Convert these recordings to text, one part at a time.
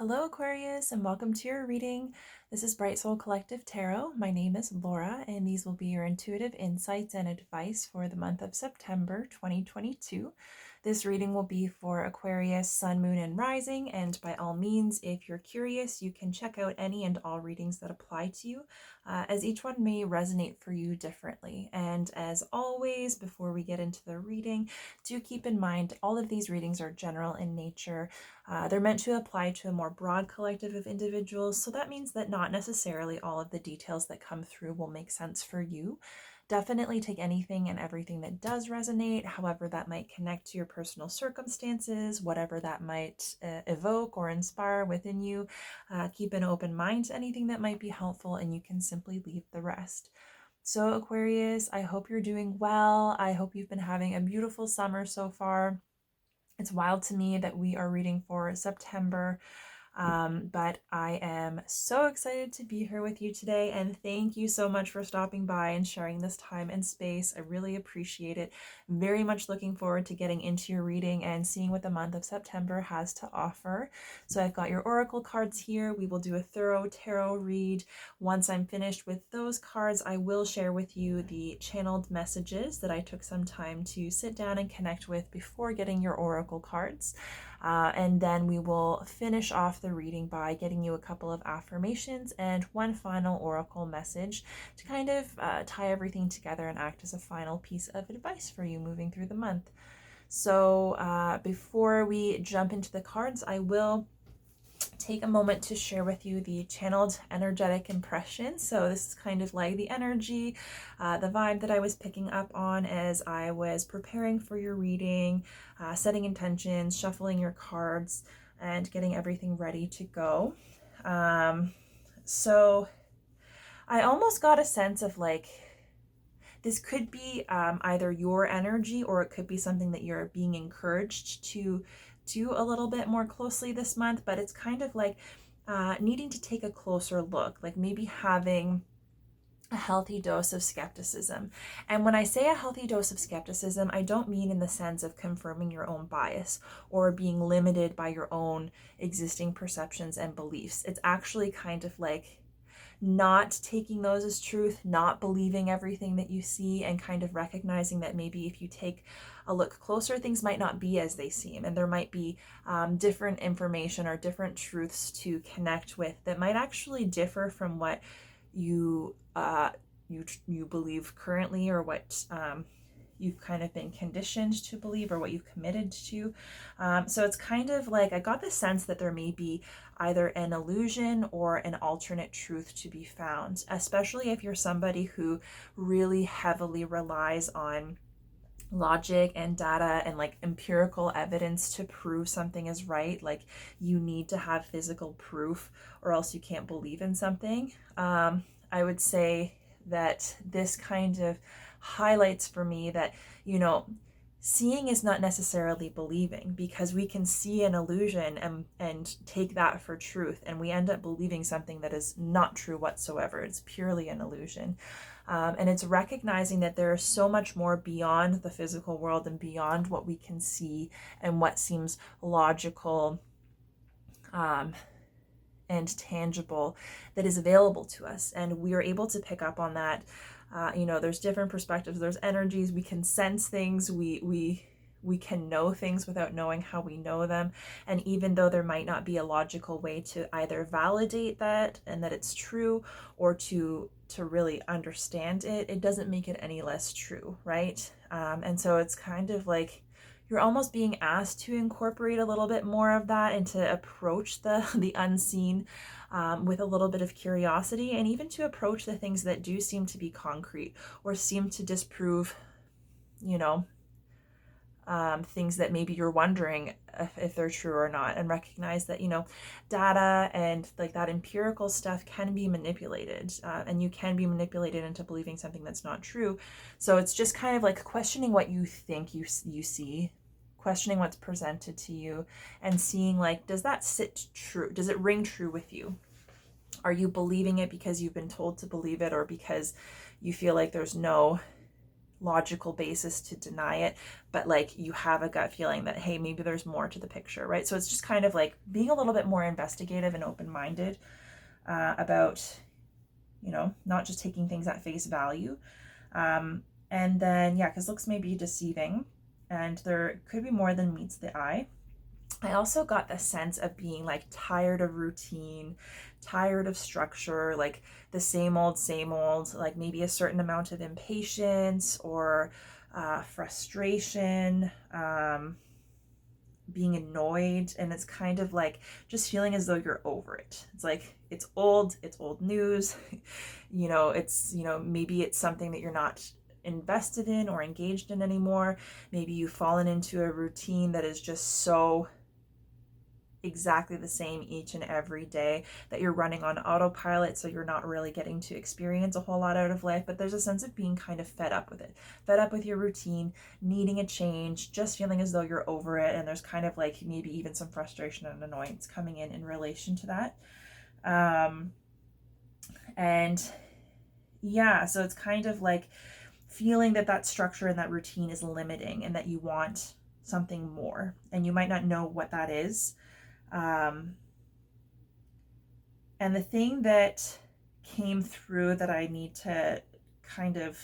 Hello, Aquarius, and welcome to your reading. This is Bright Soul Collective Tarot. My name is Laura, and these will be your intuitive insights and advice for the month of September 2022. This reading will be for Aquarius, Sun, Moon, and Rising, and by all means, if you're curious, you can check out any and all readings that apply to you, as each one may resonate for you differently. And as always, before we get into the reading, do keep in mind all of these readings are general in nature. They're meant to apply to a more broad collective of individuals, so that means that not necessarily all of the details that come through will make sense for you. Definitely take anything and everything that does resonate, however that might connect to your personal circumstances, whatever that might evoke or inspire within you. Keep an open mind to anything that might be helpful, and you can simply leave the rest. So Aquarius, I hope you're doing well. I hope you've been having a beautiful summer so far. It's wild to me that we are reading for September, but I am so excited to be here with you today, and thank you so much for stopping by and sharing this time and space. I really appreciate it. Very much looking forward to getting into your reading and seeing what the month of September has to offer. So I've got your oracle cards here. We will do a thorough tarot read. Once I'm finished with those cards, I will share with you the channeled messages that I took some time to sit down and connect with before getting your oracle cards. And then we will finish off the reading by getting you a couple of affirmations and one final oracle message to kind of tie everything together and act as a final piece of advice for you moving through the month. So before we jump into the cards, I will take a moment to share with you the channeled energetic impression. So this is kind of like the energy, the vibe that I was picking up on as I was preparing for your reading, setting intentions, shuffling your cards, and getting everything ready to go. So I almost got a sense of like, this could be either your energy, or it could be something that you're being encouraged to do a little bit more closely this month, but it's kind of like needing to take a closer look, like maybe having a healthy dose of skepticism. And when I say a healthy dose of skepticism, I don't mean in the sense of confirming your own bias or being limited by your own existing perceptions and beliefs. It's actually kind of like not taking those as truth, not believing everything that you see, and kind of recognizing that maybe if you take a look closer, things might not be as they seem, and there might be different information or different truths to connect with that might actually differ from what you believe currently, or what you've kind of been conditioned to believe, or what you've committed to. So it's kind of like I got the sense that there may be either an illusion or an alternate truth to be found, especially if you're somebody who really heavily relies on logic and data and like empirical evidence to prove something is right. Like you need to have physical proof or else you can't believe in something. I would say that this kind of highlights for me that, seeing is not necessarily believing, because we can see an illusion and take that for truth, and we end up believing something that is not true whatsoever. It's purely an illusion. And it's recognizing that there is so much more beyond the physical world and beyond what we can see and what seems logical and tangible that is available to us. And we are able to pick up on that. There's different perspectives, there's energies, we can sense things, we can know things without knowing how we know them. And even though there might not be a logical way to either validate that and that it's true, or to really understand it, it doesn't make it any less true, right? And so it's kind of like you're almost being asked to incorporate a little bit more of that and to approach the unseen with a little bit of curiosity, and even to approach the things that do seem to be concrete or seem to disprove, things that maybe you're wondering if they're true or not, and recognize that, data and like that empirical stuff can be manipulated, and you can be manipulated into believing something that's not true. So it's just kind of like questioning what you think you see, questioning what's presented to you, and seeing like, does that sit true? Does it ring true with you? Are you believing it because you've been told to believe it, or because you feel like there's no logical basis to deny it, but like you have a gut feeling that, hey, maybe there's more to the picture, right? So it's just kind of like being a little bit more investigative and open-minded about, not just taking things at face value. And then, yeah, because looks may be deceiving and there could be more than meets the eye. I also got the sense of being like tired of routine, tired of structure, like the same old, like maybe a certain amount of impatience or frustration, being annoyed. And it's kind of like just feeling as though you're over it. It's like it's old news. Maybe it's something that you're not invested in or engaged in anymore. Maybe you've fallen into a routine that is just so exactly the same each and every day that you're running on autopilot, so you're not really getting to experience a whole lot out of life. But there's a sense of being kind of fed up with it, fed up with your routine, needing a change, just feeling as though you're over it. And there's kind of like maybe even some frustration and annoyance coming in relation to that. And yeah, so it's kind of like feeling that structure and that routine is limiting and that you want something more, and you might not know what that is. And the thing that came through that I need to kind of,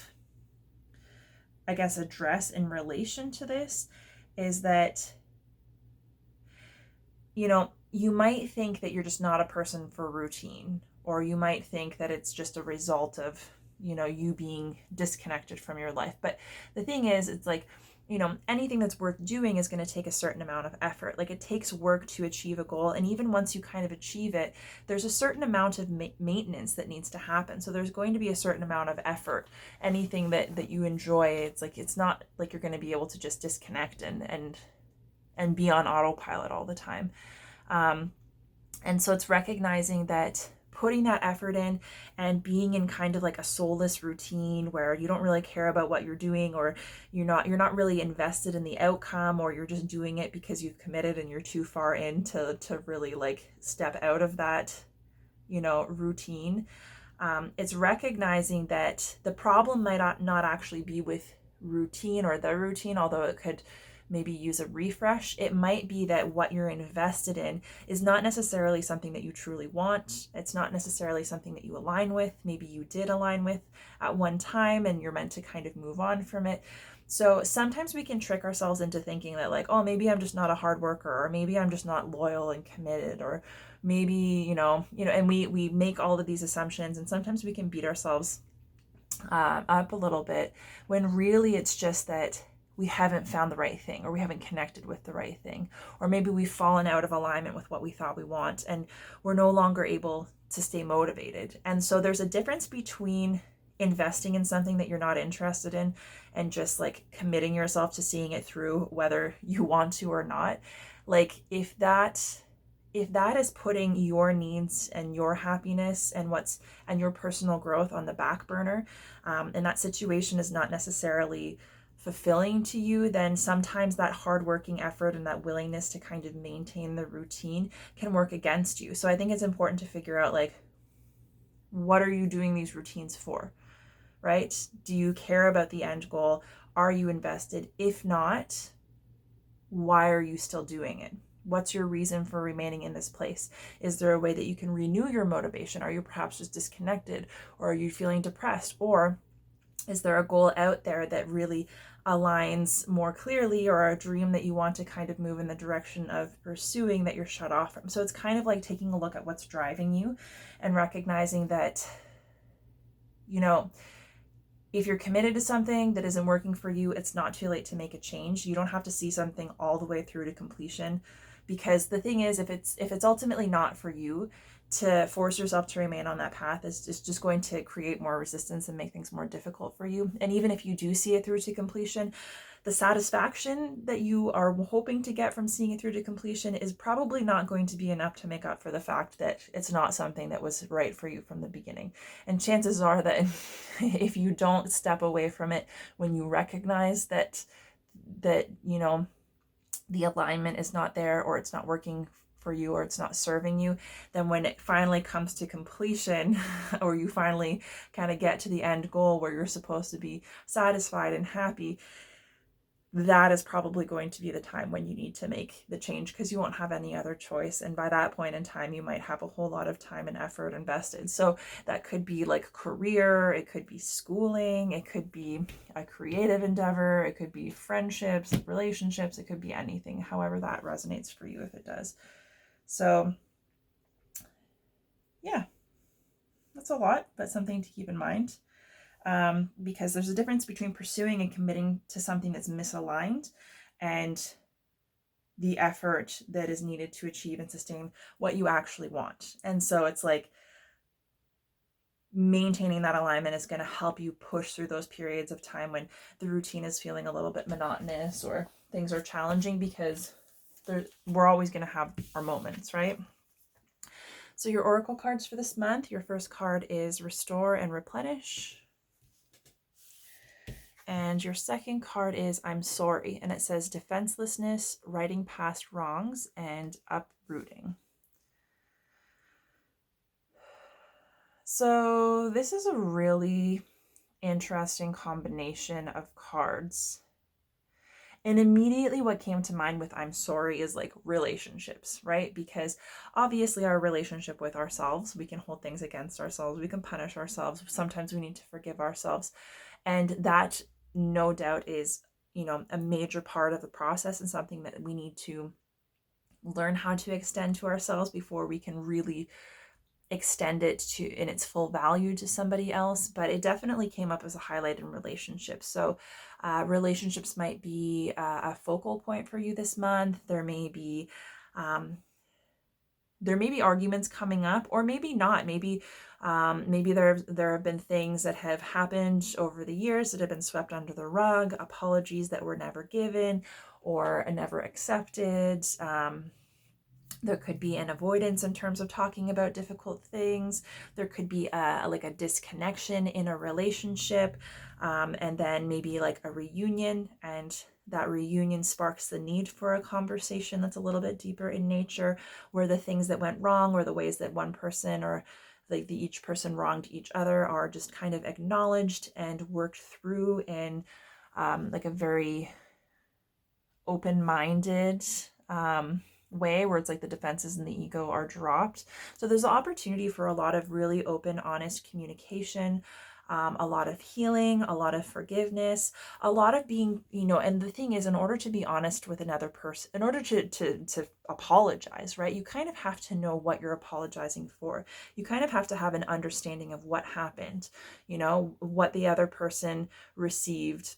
I guess, address in relation to this is that, you might think that you're just not a person for routine, or you might think that it's just a result of, you being disconnected from your life. But the thing is, it's like, anything that's worth doing is going to take a certain amount of effort. Like it takes work to achieve a goal. And even once you kind of achieve it, there's a certain amount of maintenance that needs to happen. So there's going to be a certain amount of effort. Anything that you enjoy, it's not like you're going to be able to just disconnect and be on autopilot all the time. And so it's recognizing that putting that effort in and being in kind of like a soulless routine where you don't really care about what you're doing, or you're not really invested in the outcome, or you're just doing it because you've committed and you're too far in to really like step out of that, routine. It's recognizing that the problem might not actually be with routine or the routine, although it could maybe use a refresh. It might be that what you're invested in is not necessarily something that you truly want. It's not necessarily something that you align with. Maybe you did align with at one time and you're meant to kind of move on from it. So sometimes we can trick ourselves into thinking that like, oh, maybe I'm just not a hard worker, or maybe I'm just not loyal and committed, or maybe, and we make all of these assumptions, and sometimes we can beat ourselves up a little bit when really it's just that we haven't found the right thing, or we haven't connected with the right thing, or maybe we've fallen out of alignment with what we thought we want and we're no longer able to stay motivated. And so there's a difference between investing in something that you're not interested in and just like committing yourself to seeing it through whether you want to or not. Like if that is putting your needs and your happiness and your personal growth on the back burner, and that situation is not necessarily fulfilling to you, then sometimes that hardworking effort and that willingness to kind of maintain the routine can work against you. So I think it's important to figure out like, what are you doing these routines for, right? Do you care about the end goal? Are you invested? If not, why are you still doing it? What's your reason for remaining in this place? Is there a way that you can renew your motivation? Are you perhaps just disconnected, or are you feeling depressed? Or is there a goal out there that really aligns more clearly, or a dream that you want to kind of move in the direction of pursuing that you're shut off from? So it's kind of like taking a look at what's driving you and recognizing that, if you're committed to something that isn't working for you, it's not too late to make a change. You don't have to see something all the way through to completion, because the thing is, if it's ultimately not for you, to force yourself to remain on that path is just going to create more resistance and make things more difficult for you. And even if you do see it through to completion, the satisfaction that you are hoping to get from seeing it through to completion is probably not going to be enough to make up for the fact that it's not something that was right for you from the beginning. And chances are that if you don't step away from it when you recognize that the alignment is not there, or it's not working for you or it's not serving you, then when it finally comes to completion or you finally kind of get to the end goal where you're supposed to be satisfied and happy, that is probably going to be the time when you need to make the change, because you won't have any other choice. And by that point in time, you might have a whole lot of time and effort invested. So that could be like career, it could be schooling, it could be a creative endeavor, it could be friendships, relationships, it could be anything, however that resonates for you, if it does. So yeah, that's a lot, but something to keep in mind. Because there's a difference between pursuing and committing to something that's misaligned and the effort that is needed to achieve and sustain what you actually want. And so it's like maintaining that alignment is going to help you push through those periods of time when the routine is feeling a little bit monotonous or things are challenging, because we're always going to have our moments, right? So your oracle cards for this month, your first card is Restore and Replenish. And your second card is I'm Sorry, and it says defenselessness, righting past wrongs, and uprooting. So this is a really interesting combination of cards. And immediately what came to mind with I'm sorry is like relationships, right? Because obviously our relationship with ourselves, we can hold things against ourselves, we can punish ourselves, sometimes we need to forgive ourselves. And that no doubt is, a major part of the process and something that we need to learn how to extend to ourselves before we can really extend it to in its full value to somebody else. But it definitely came up as a highlight in relationships. So relationships might be a focal point for you this month. There may be arguments coming up, or maybe not. Maybe there have been things that have happened over the years that have been swept under the rug, apologies that were never given or never accepted. There could be an avoidance in terms of talking about difficult things. There could be a disconnection in a relationship, and then maybe like a reunion, and that reunion sparks the need for a conversation that's a little bit deeper in nature, where the things that went wrong or the ways that one person or like each person wronged each other are just kind of acknowledged and worked through in like a very open-minded way, where it's like the defenses and the ego are dropped. So there's an opportunity for a lot of really open, honest communication, a lot of healing, a lot of forgiveness, a lot of being, and the thing is, in order to be honest with another person, in order to apologize, right, you kind of have to know what you're apologizing for. You kind of have to have an understanding of what happened, what the other person received,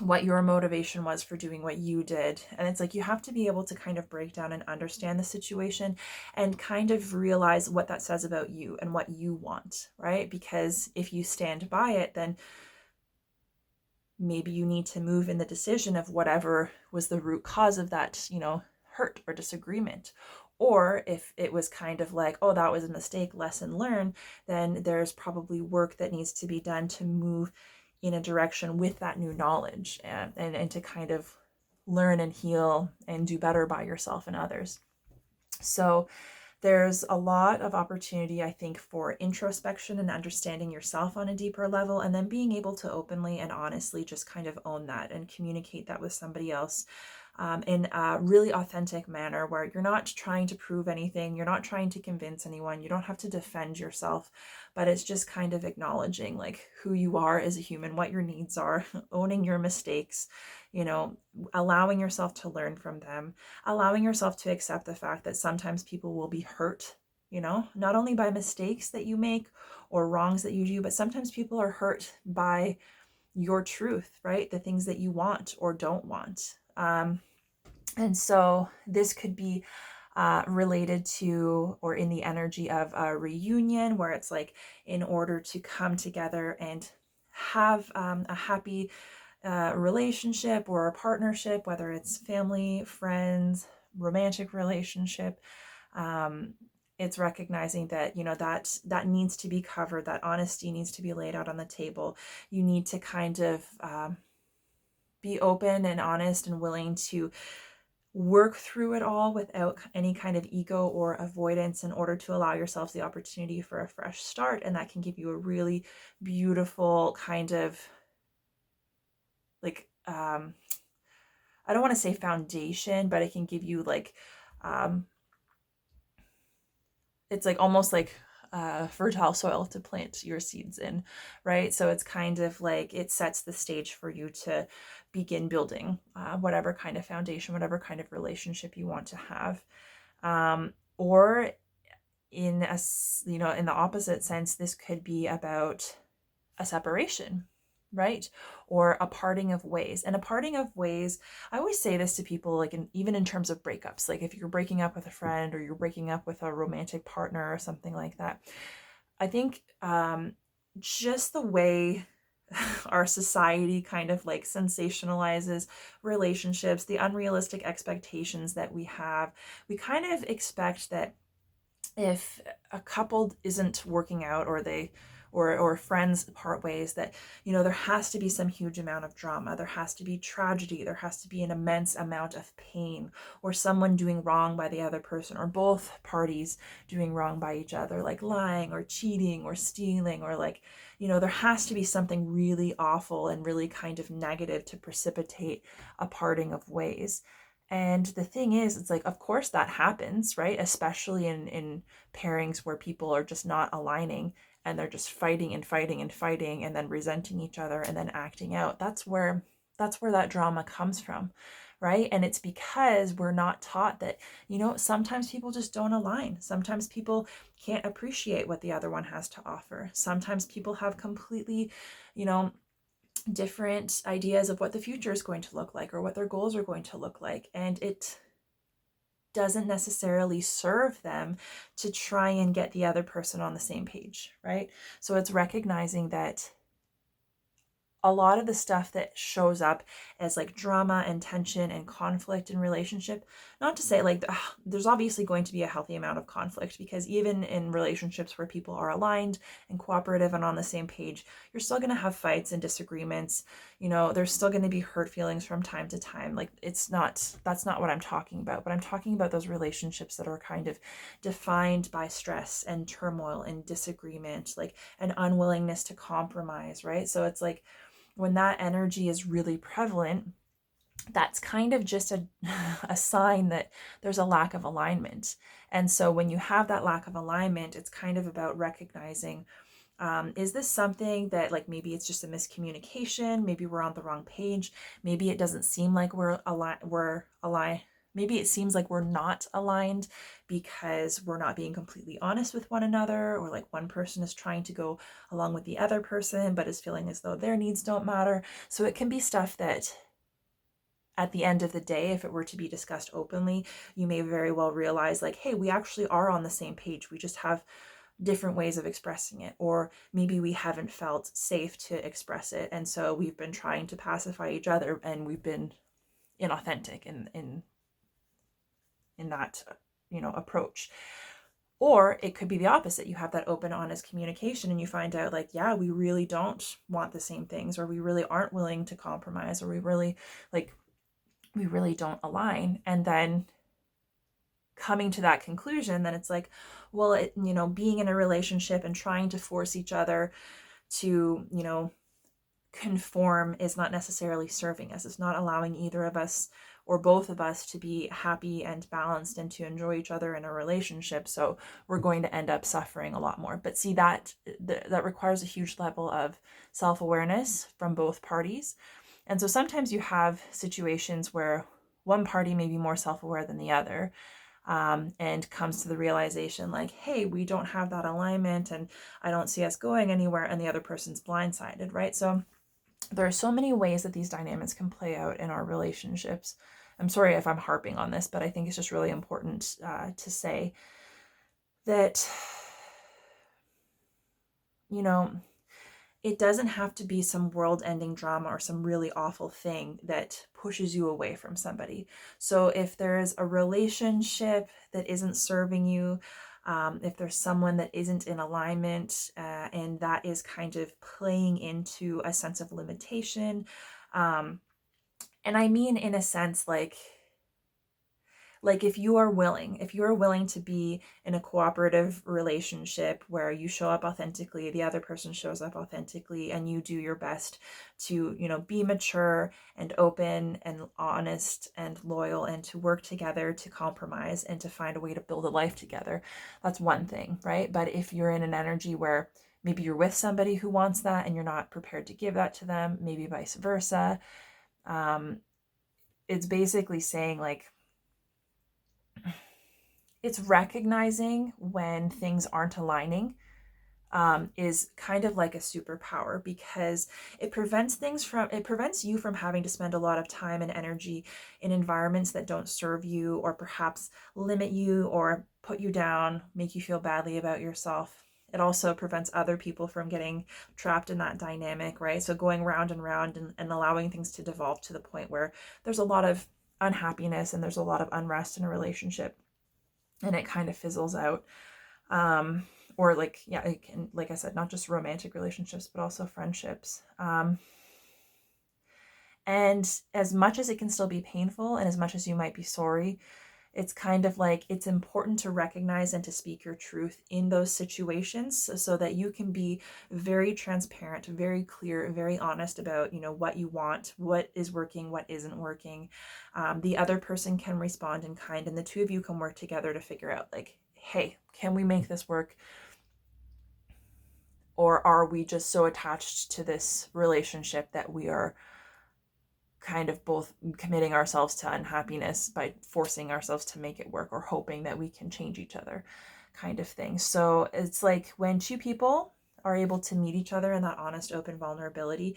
what your motivation was for doing what you did. And it's like you have to be able to kind of break down and understand the situation and kind of realize what that says about you and what you want, right? Because if you stand by it, then maybe you need to move in the decision of whatever was the root cause of that, hurt or disagreement. Or if it was kind of like, oh, that was a mistake, lesson learned, then there's probably work that needs to be done to move in a direction with that new knowledge and to kind of learn and heal and do better by yourself and others. So there's a lot of opportunity, I think, for introspection and understanding yourself on a deeper level, and then being able to openly and honestly just kind of own that and communicate that with somebody else in a really authentic manner, where you're not trying to prove anything, you're not trying to convince anyone, you don't have to defend yourself, but it's just kind of acknowledging like who you are as a human, what your needs are, owning your mistakes, allowing yourself to learn from them, allowing yourself to accept the fact that sometimes people will be hurt, not only by mistakes that you make or wrongs that you do, but sometimes people are hurt by your truth, right? The things that you want or don't want. And so this could be related to or in the energy of a reunion, where it's like in order to come together and have a happy relationship or a partnership, whether it's family, friends, romantic relationship, it's recognizing that, that needs to be covered, that honesty needs to be laid out on the table. You need to kind of be open and honest and willing to work through it all without any kind of ego or avoidance in order to allow yourselves the opportunity for a fresh start. And that can give you a really beautiful kind of like, I don't want to say foundation, but it can give you like, it's like almost like fertile soil to plant your seeds in, right? So it's kind of like it sets the stage for you to begin building whatever kind of foundation, whatever kind of relationship you want to have. Or in a, in the opposite sense, this could be about a separation, right? Or a parting of ways. And a parting of ways, I always say this to people, like even in terms of breakups, like if you're breaking up with a friend or you're breaking up with a romantic partner or something like that, I think just the way our society kind of like sensationalizes relationships, the unrealistic expectations that we have, we kind of expect that if a couple isn't working out or they or friends part ways, that there has to be some huge amount of drama, there has to be tragedy, there has to be an immense amount of pain, or someone doing wrong by the other person, or both parties doing wrong by each other, like lying or cheating or stealing, or like there has to be something really awful and really kind of negative to precipitate a parting of ways. And the thing is, it's like, of course that happens, right? Especially in pairings where people are just not aligning and they're just fighting and fighting and fighting and then resenting each other and then acting out. That's where that drama comes from, right? And it's because we're not taught that, sometimes people just don't align. Sometimes people can't appreciate what the other one has to offer. Sometimes people have completely, different ideas of what the future is going to look like or what their goals are going to look like. And it doesn't necessarily serve them to try and get the other person on the same page, right? So it's recognizing that a lot of the stuff that shows up as like drama and tension and conflict in relationship, not to say like there's obviously going to be a healthy amount of conflict, because even in relationships where people are aligned and cooperative and on the same page, you're still going to have fights and disagreements. There's still going to be hurt feelings from time to time. Like that's not what I'm talking about, but I'm talking about those relationships that are kind of defined by stress and turmoil and disagreement, like an unwillingness to compromise, right? So it's like, when that energy is really prevalent, that's kind of just a sign that there's a lack of alignment. And so when you have that lack of alignment, it's kind of about recognizing, is this something that like maybe it's just a miscommunication? Maybe we're on the wrong page. Maybe it doesn't seem like we're aligned. Maybe it seems like we're not aligned because we're not being completely honest with one another, or like one person is trying to go along with the other person but is feeling as though their needs don't matter. So it can be stuff that at the end of the day, if it were to be discussed openly, you may very well realize like, hey, we actually are on the same page. We just have different ways of expressing it, or maybe we haven't felt safe to express it, and so we've been trying to pacify each other and we've been inauthentic in that approach. Or it could be the opposite. You have that open, honest communication and you find out like, yeah, we really don't want the same things, or we really aren't willing to compromise, or we really don't align. And then coming to that conclusion, then it's like, well, being in a relationship and trying to force each other to, conform is not necessarily serving us. It's not allowing either of us or both of us to be happy and balanced and to enjoy each other in a relationship. So we're going to end up suffering a lot more. But see, that requires a huge level of self-awareness from both parties. And so sometimes you have situations where one party may be more self-aware than the other, and comes to the realization like, hey, we don't have that alignment and I don't see us going anywhere, and the other person's blindsided, right? So there are so many ways that these dynamics can play out in our relationships. I'm sorry if I'm harping on this, but I think it's just really important to say that, it doesn't have to be some world-ending drama or some really awful thing that pushes you away from somebody. So if there's a relationship that isn't serving you, if there's someone that isn't in alignment, and that is kind of playing into a sense of limitation, and I mean in a sense like Like if you are willing to be in a cooperative relationship where you show up authentically, the other person shows up authentically, and you do your best to, be mature and open and honest and loyal, and to work together, to compromise, and to find a way to build a life together. That's one thing, right? But if you're in an energy where maybe you're with somebody who wants that and you're not prepared to give that to them, maybe vice versa, it's basically saying like, it's recognizing when things aren't aligning, is kind of like a superpower, because it prevents you from having to spend a lot of time and energy in environments that don't serve you, or perhaps limit you or put you down, make you feel badly about yourself. It also prevents other people from getting trapped in that dynamic, right? So going round and round, and allowing things to devolve to the point where there's a lot of unhappiness and there's a lot of unrest in a relationship, and it kind of fizzles out. Or like, yeah, it can, like I said, not just romantic relationships, but also friendships. And as much as it can still be painful, and as much as you might be sorry, it's kind of like, it's important to recognize and to speak your truth in those situations, so that you can be very transparent, very clear, very honest about, what you want, what is working, what isn't working. The other person can respond in kind, and the two of you can work together to figure out like, hey, can we make this work? Or are we just so attached to this relationship that we are kind of both committing ourselves to unhappiness by forcing ourselves to make it work, or hoping that we can change each other, kind of thing. So it's like, when two people are able to meet each other in that honest, open vulnerability,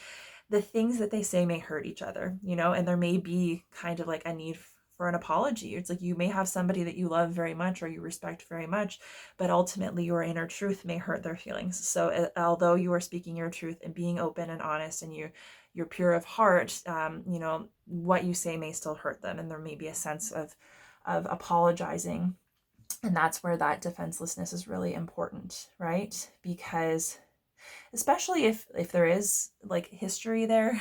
the things that they say may hurt each other, and there may be kind of like a need for an apology. It's like, you may have somebody that you love very much or you respect very much, but ultimately your inner truth may hurt their feelings. So although you are speaking your truth and being open and honest, and you're pure of heart, what you say may still hurt them, and there may be a sense of apologizing. And that's where that defenselessness is really important, right? Because especially if there is like history there,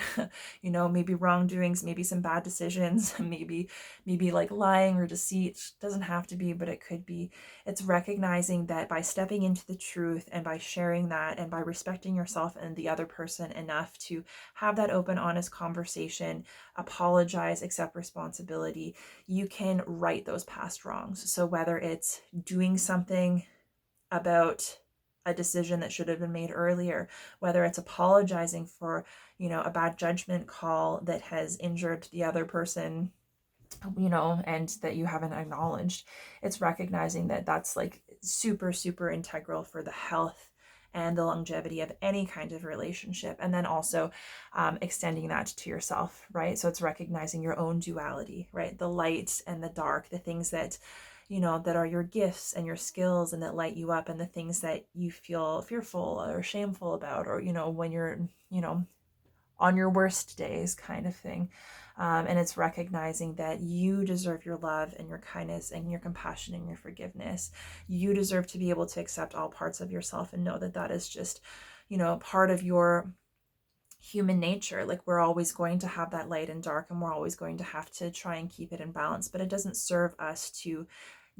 maybe wrongdoings, maybe some bad decisions, maybe like lying or deceit. Doesn't have to be, but it could be. It's recognizing that by stepping into the truth, and by sharing that, and by respecting yourself and the other person enough to have that open, honest conversation, apologize, accept responsibility, you can right those past wrongs. So whether it's doing something about a decision that should have been made earlier, whether it's apologizing for, a bad judgment call that has injured the other person, and that you haven't acknowledged, it's recognizing that that's like super, super integral for the health and the longevity of any kind of relationship. And then also extending that to yourself, right? So it's recognizing your own duality, right? The light and the dark, the things that that are your gifts and your skills and that light you up, and the things that you feel fearful or shameful about, or, when you're, on your worst days, kind of thing. And it's recognizing that you deserve your love and your kindness and your compassion and your forgiveness. You deserve to be able to accept all parts of yourself and know that that is just, part of your human nature. Like, we're always going to have that light and dark, and we're always going to have to try and keep it in balance, but it doesn't serve us to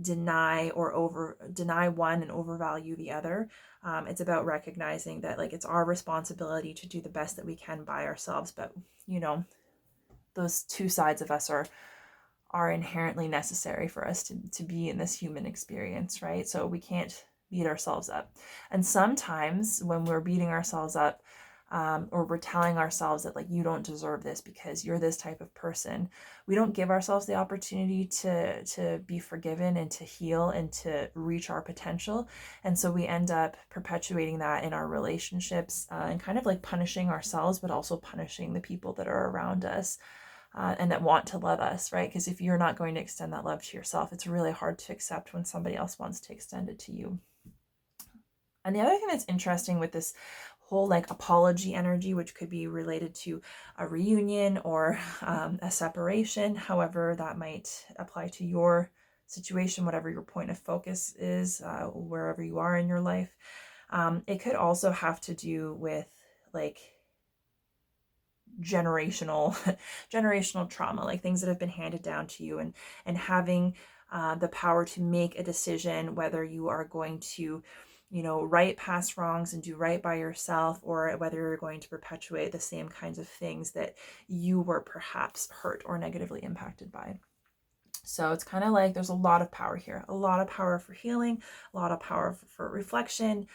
deny one and overvalue the other. It's about recognizing that like, it's our responsibility to do the best that we can by ourselves, but those two sides of us are inherently necessary for us to be in this human experience, right? So we can't beat ourselves up. And sometimes when we're beating ourselves up, or we're telling ourselves that like, you don't deserve this because you're this type of person, we don't give ourselves the opportunity to be forgiven and to heal and to reach our potential. And so we end up perpetuating that in our relationships, and kind of like punishing ourselves, but also punishing the people that are around us, and that want to love us, right? Because if you're not going to extend that love to yourself, it's really hard to accept when somebody else wants to extend it to you. And the other thing that's interesting with this whole like apology energy, which could be related to a reunion or a separation, however that might apply to your situation, whatever your point of focus is, wherever you are in your life. It could also have to do with like generational trauma, like things that have been handed down to you, and having the power to make a decision, whether you are going to, right past wrongs and do right by yourself, or whether you're going to perpetuate the same kinds of things that you were perhaps hurt or negatively impacted by. So it's kind of like there's a lot of power here, a lot of power for healing, a lot of power for reflection,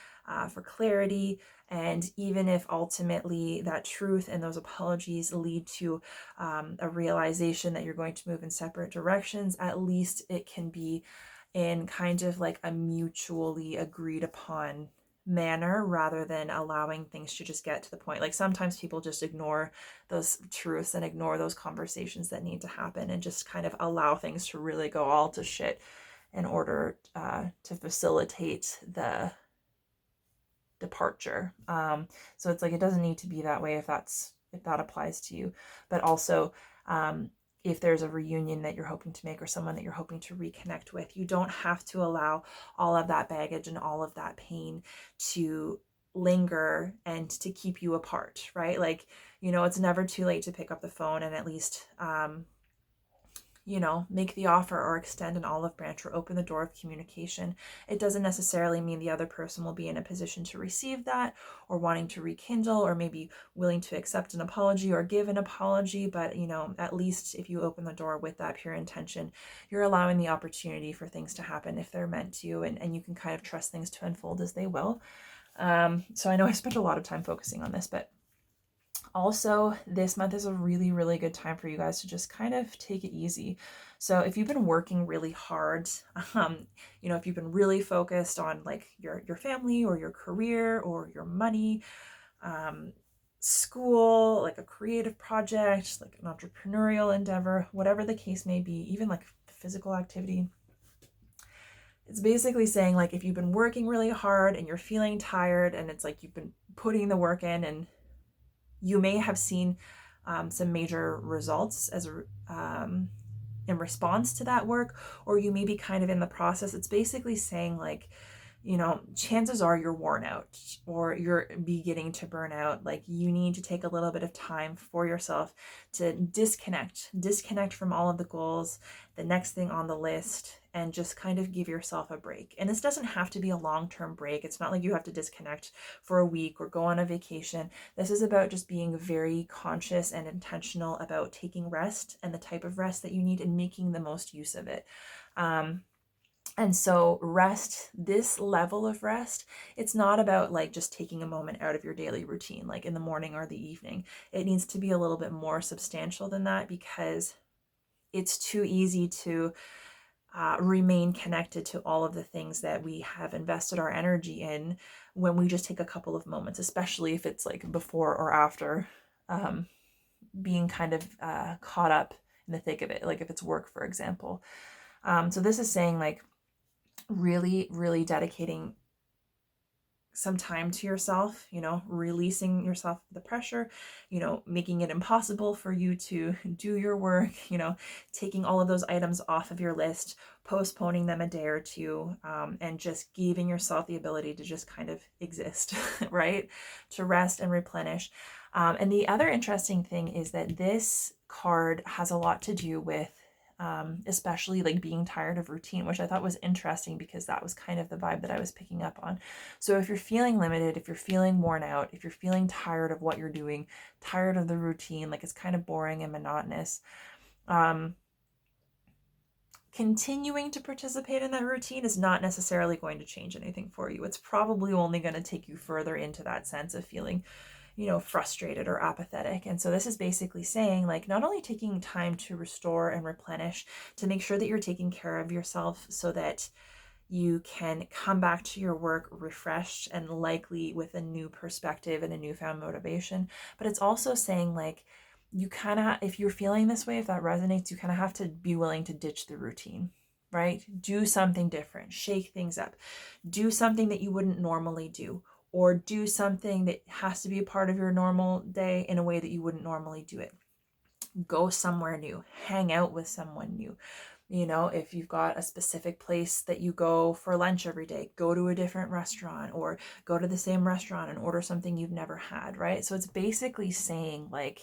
for clarity. And even if ultimately that truth and those apologies lead to a realization that you're going to move in separate directions, at least it can be in kind of like a mutually agreed upon manner, rather than allowing things to just get to the point. Like sometimes people just ignore those truths and ignore those conversations that need to happen and just kind of allow things to really go all to shit in order to facilitate the departure. So it's like, it doesn't need to be that way if that applies to you. But also, if there's a reunion that you're hoping to make, or someone that you're hoping to reconnect with, you don't have to allow all of that baggage and all of that pain to linger and to keep you apart, right? Like, it's never too late to pick up the phone and at least, make the offer or extend an olive branch or open the door of communication. It doesn't necessarily mean the other person will be in a position to receive that, or wanting to rekindle, or maybe willing to accept an apology or give an apology. But, at least if you open the door with that pure intention, you're allowing the opportunity for things to happen if they're meant to, and you can kind of trust things to unfold as they will. So I know I spent a lot of time focusing on this, but also, this month is a really, really good time for you guys to just kind of take it easy. So if you've been working really hard, if you've been really focused on like your family or your career or your money, school, like a creative project, like an entrepreneurial endeavor, whatever the case may be, even like physical activity, it's basically saying, like, if you've been working really hard and you're feeling tired and it's like you've been putting the work in, and you may have seen some major results in response to that work, or you may be kind of in the process. It's basically saying, like, chances are you're worn out or you're beginning to burn out. Like, you need to take a little bit of time for yourself to disconnect from all of the goals, the next thing on the list, and just kind of give yourself a break. And this doesn't have to be a long-term break. It's not like you have to disconnect for a week or go on a vacation. This is about just being very conscious and intentional about taking rest and the type of rest that you need and making the most use of it. And so rest, this level of rest, it's not about like just taking a moment out of your daily routine, like in the morning or the evening. It needs to be a little bit more substantial than that, because it's too easy to remain connected to all of the things that we have invested our energy in when we just take a couple of moments, especially if it's like before or after being kind of caught up in the thick of it, like if it's work, for example. So this is saying, like, really, really dedicating some time to yourself, releasing yourself the pressure, making it impossible for you to do your work, taking all of those items off of your list, postponing them a day or two, and just giving yourself the ability to just kind of exist, right? To rest and replenish. And the other interesting thing is that this card has a lot to do with especially like being tired of routine, which I thought was interesting because that was kind of the vibe that I was picking up on. So if you're feeling limited, if you're feeling worn out, if you're feeling tired of what you're doing, tired of the routine, like it's kind of boring and monotonous, continuing to participate in that routine is not necessarily going to change anything for you. It's probably only going to take you further into that sense of feeling frustrated or apathetic. And so this is basically saying, like, not only taking time to restore and replenish, to make sure that you're taking care of yourself so that you can come back to your work refreshed and likely with a new perspective and a newfound motivation. But it's also saying, like, you kind of, if you're feeling this way, if that resonates, you kind of have to be willing to ditch the routine, right? Do something different, shake things up, do something that you wouldn't normally do, or do something that has to be a part of your normal day in a way that you wouldn't normally do it. Go somewhere new, hang out with someone new. If you've got a specific place that you go for lunch every day, go to a different restaurant, or go to the same restaurant and order something you've never had, right? So it's basically saying, like,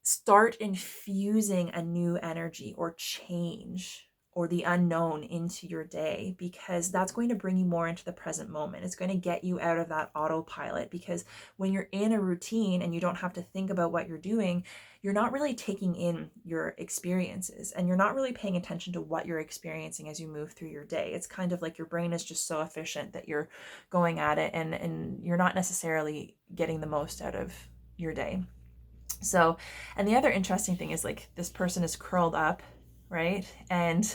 start infusing a new energy or change or the unknown into your day, because that's going to bring you more into the present moment. It's going to get you out of that autopilot, because when you're in a routine and you don't have to think about what you're doing, you're not really taking in your experiences, and you're not really paying attention to what you're experiencing as you move through your day. It's kind of like your brain is just so efficient that you're going at it, and you're not necessarily getting the most out of your day. So, and the other interesting thing is, like, this person is curled up, right? And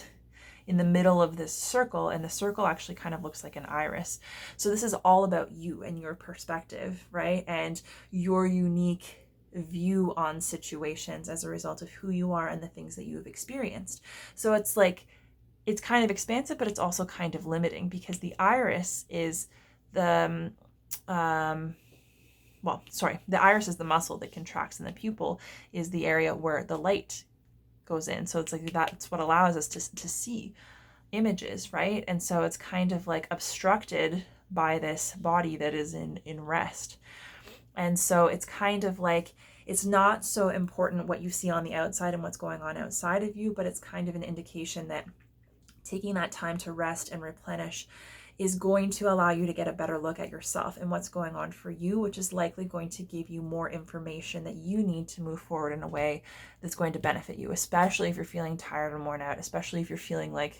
in the middle of this circle, and the circle actually kind of looks like an iris. So this is all about you and your perspective, right? And your unique view on situations as a result of who you are and the things that you have experienced. So it's like, it's kind of expansive, but it's also kind of limiting, because the iris is the the iris is the muscle that contracts, and the pupil is the area where the light goes in. So it's like, that's what allows us to see images, right? And so it's kind of like obstructed by this body that is in rest. And so it's kind of like, it's not so important what you see on the outside and what's going on outside of you, but it's kind of an indication that taking that time to rest and replenish is going to allow you to get a better look at yourself and what's going on for you, which is likely going to give you more information that you need to move forward in a way that's going to benefit you, especially if you're feeling tired and worn out, especially if you're feeling like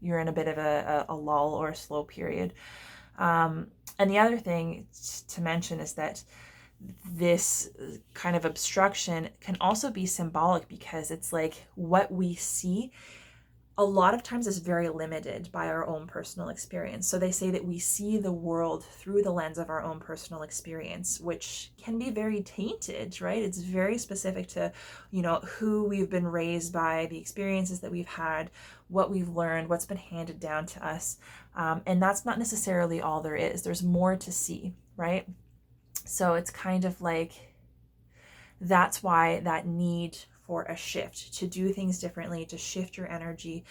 you're in a bit of a lull or a slow period. And the other thing to mention is that this kind of obstruction can also be symbolic, because it's like, what we see a lot of times is very limited by our own personal experience. So they say that we see the world through the lens of our own personal experience, which can be very tainted, right? It's very specific to, who we've been raised by, the experiences that we've had, what we've learned, what's been handed down to us. And that's not necessarily all there is. There's more to see, right? So it's kind of like, that's why that need for a shift, to do things differently, to shift your energy.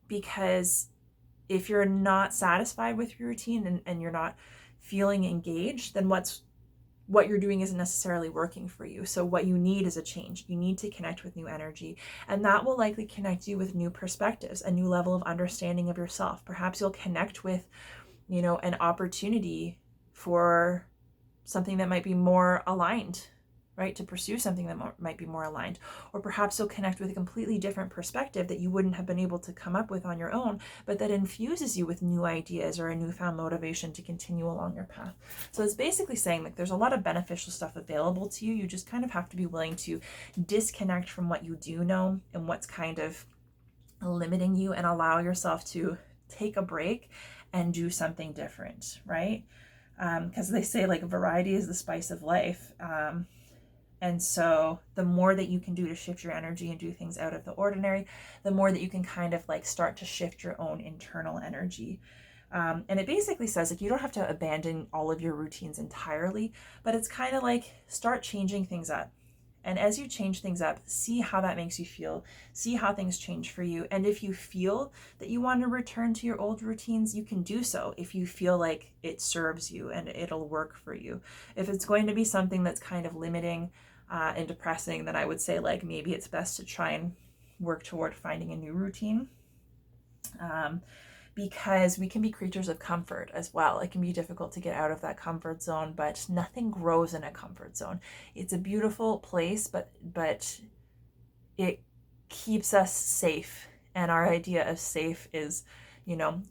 Because if you're not satisfied with your routine and you're not feeling engaged, then what you're doing isn't necessarily working for you. So what you need is a change. You need to connect with new energy, and that will likely connect you with new perspectives, a new level of understanding of yourself. Perhaps you'll connect with, an opportunity for something that might be more aligned, right? To pursue something that might be more aligned. Or perhaps you'll connect with a completely different perspective that you wouldn't have been able to come up with on your own, but that infuses you with new ideas or a newfound motivation to continue along your path. So it's basically saying, like, there's a lot of beneficial stuff available to you. You just kind of have to be willing to disconnect from what you do know and what's kind of limiting you, and allow yourself to take a break and do something different, right? Because they say, like, variety is the spice of life. And so the more that you can do to shift your energy and do things out of the ordinary, the more that you can kind of like start to shift your own internal energy. And it basically says, like, you don't have to abandon all of your routines entirely, but it's kind of like, start changing things up. And as you change things up, see how that makes you feel, see how things change for you. And if you feel that you want to return to your old routines, you can do so if you feel like it serves you and it'll work for you. If it's going to be something that's kind of limiting and depressing, then I would say, like, maybe it's best to try and work toward finding a new routine. Because we can be creatures of comfort as well. It can be difficult to get out of that comfort zone, but nothing grows in a comfort zone. It's a beautiful place, but it keeps us safe. And our idea of safe is,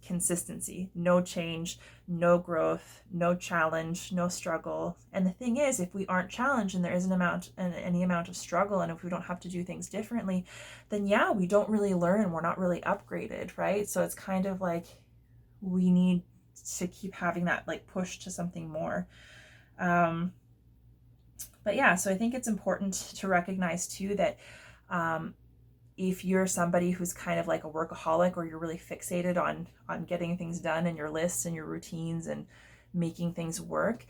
consistency, no change, no growth, no challenge, no struggle. And the thing is, if we aren't challenged and there isn't any amount of struggle, and if we don't have to do things differently, then yeah, we don't really learn. We're not really upgraded, right? So it's kind of like, we need to keep having that like push to something more. But yeah, so I think it's important to recognize too that if you're somebody who's kind of like a workaholic, or you're really fixated on getting things done and your lists and your routines and making things work.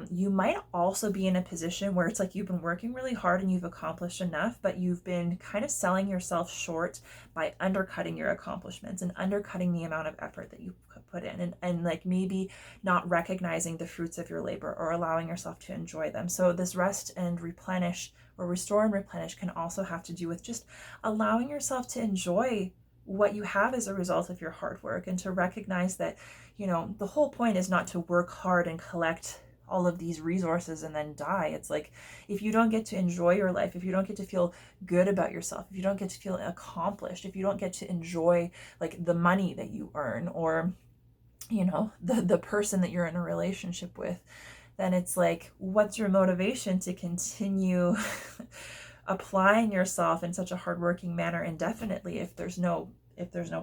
You might also be in a position where it's like you've been working really hard and you've accomplished enough, but you've been kind of selling yourself short by undercutting your accomplishments and undercutting the amount of effort that you put in, and like maybe not recognizing the fruits of your labor or allowing yourself to enjoy them. So this rest and replenish, or restore and replenish, can also have to do with just allowing yourself to enjoy what you have as a result of your hard work, and to recognize that, you know, the whole point is not to work hard and collect all of these resources and then die. It's like, if you don't get to enjoy your life, if you don't get to feel good about yourself, if you don't get to feel accomplished, if you don't get to enjoy like the money that you earn, or, you know, the person that you're in a relationship with, then it's like, what's your motivation to continue applying yourself in such a hardworking manner indefinitely if there's no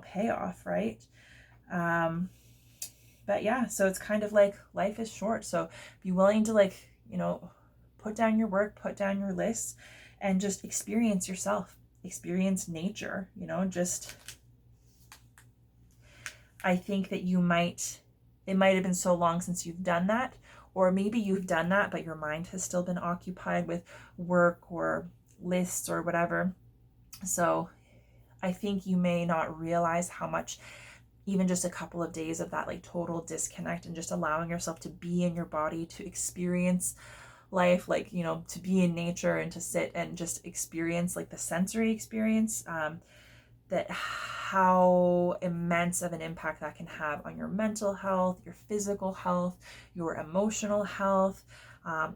payoff, right? But yeah, so it's kind of like, life is short, so be willing to, like, you know, put down your work, put down your lists, and just experience yourself, experience nature, you know. Just, I think that it might have been so long since you've done that, or maybe you've done that but your mind has still been occupied with work or lists or whatever. So I think you may not realize how much even just a couple of days of that like total disconnect and just allowing yourself to be in your body, to experience life, like, you know, to be in nature and to sit and just experience like the sensory experience, that how immense of an impact that can have on your mental health, your physical health, your emotional health.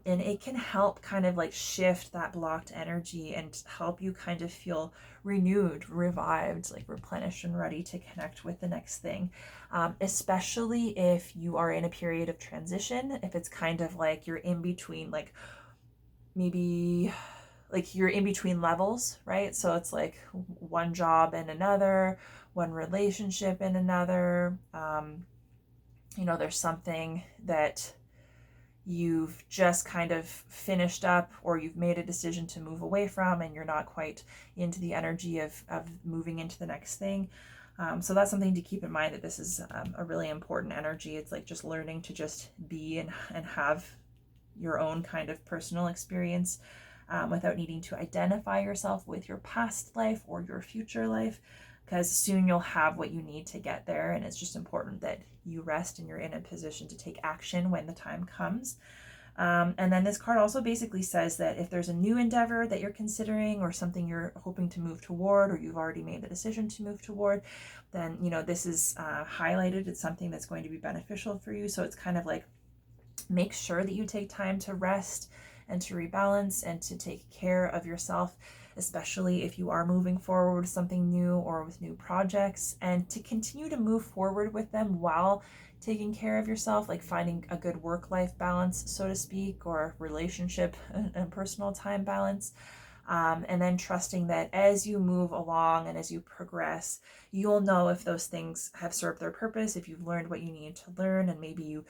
And it can help kind of like shift that blocked energy and help you kind of feel renewed, revived, like replenished and ready to connect with the next thing. Especially if you are in a period of transition, if it's kind of like you're in between, like maybe like you're in between levels, right? So it's like one job and another, one relationship and another. You know, there's something that you've just kind of finished up, or you've made a decision to move away from, and you're not quite into the energy of moving into the next thing. So that's something to keep in mind, that this is a really important energy. It's like just learning to just be and have your own kind of personal experience, without needing to identify yourself with your past life or your future life, because soon you'll have what you need to get there. And it's just important that you rest and you're in a position to take action when the time comes. And then this card also basically says that if there's a new endeavor that you're considering, or something you're hoping to move toward, or you've already made the decision to move toward, then, you know, this is highlighted. It's something that's going to be beneficial for you. So it's kind of like, make sure that you take time to rest and to rebalance and to take care of yourself, especially if you are moving forward with something new or with new projects, and to continue to move forward with them while taking care of yourself, like finding a good work-life balance, so to speak, or relationship and personal time balance. And then trusting that as you move along and as you progress, you'll know if those things have served their purpose, if you've learned what you need to learn, and maybe you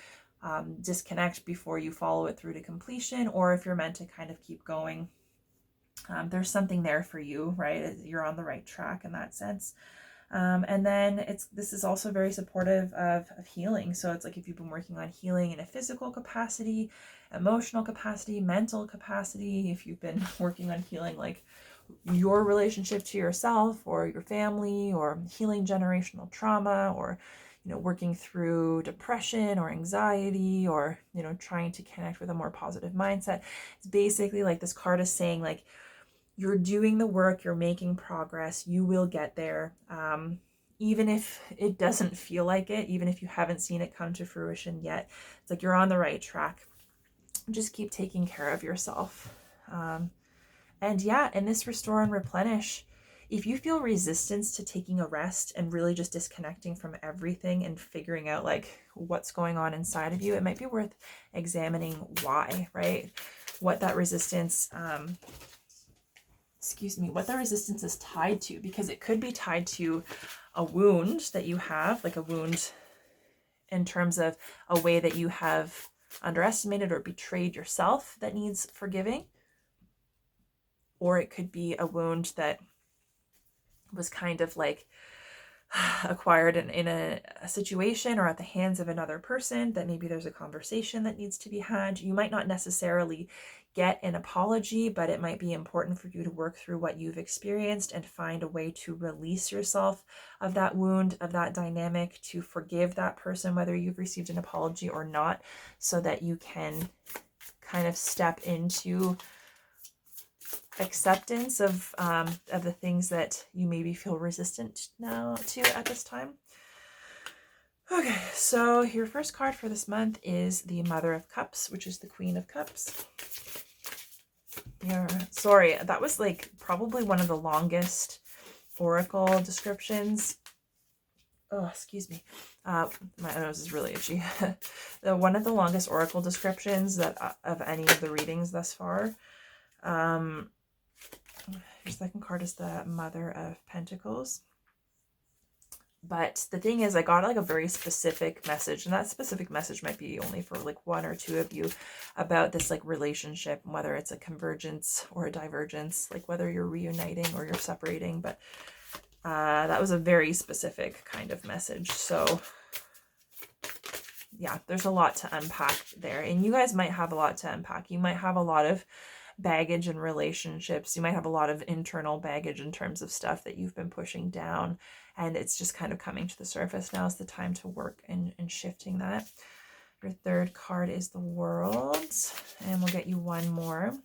disconnect before you follow it through to completion, or if you're meant to kind of keep going. There's something there for you, right? You're on the right track in that sense. And then this is also very supportive of healing. So it's like, if you've been working on healing in a physical capacity, emotional capacity, mental capacity, if you've been working on healing like your relationship to yourself or your family, or healing generational trauma, or, you know, working through depression or anxiety, or, you know, trying to connect with a more positive mindset. It's basically like this card is saying, like, you're doing the work, you're making progress, you will get there. Even if it doesn't feel like it, even if you haven't seen it come to fruition yet, it's like you're on the right track. Just keep taking care of yourself. And yeah, in this restore and replenish, if you feel resistance to taking a rest and really just disconnecting from everything and figuring out like what's going on inside of you, it might be worth examining why, right? What that resistance, what that resistance is tied to, because it could be tied to a wound that you have, like a wound in terms of a way that you have underestimated or betrayed yourself that needs forgiving. Or it could be a wound that was kind of like acquired in a situation or at the hands of another person, that maybe there's a conversation that needs to be had. You might not necessarily get an apology, but it might be important for you to work through what you've experienced and find a way to release yourself of that wound, of that dynamic, to forgive that person, whether you've received an apology or not, so that you can kind of step into acceptance of the things that you maybe feel resistant now to at this time. Okay, so your first card for this month is the Mother of Cups, which is the Queen of Cups. Sorry, that was like probably one of the longest oracle descriptions. Oh, excuse me. My nose is really itchy. One of the longest oracle descriptions that of any of the readings thus far. Your second card is the Mother of Pentacles. But the thing is, I got like a very specific message, and that specific message might be only for like one or two of you, about this like relationship, whether it's a convergence or a divergence, like whether you're reuniting or you're separating. But that was a very specific kind of message. So yeah, there's a lot to unpack there, and you guys might have a lot to unpack. You might have a lot of baggage in relationships. You might have a lot of internal baggage in terms of stuff that you've been pushing down, and it's just kind of coming to the surface. Now is the time to work in shifting that. Your third card is the World, and we'll get you one more.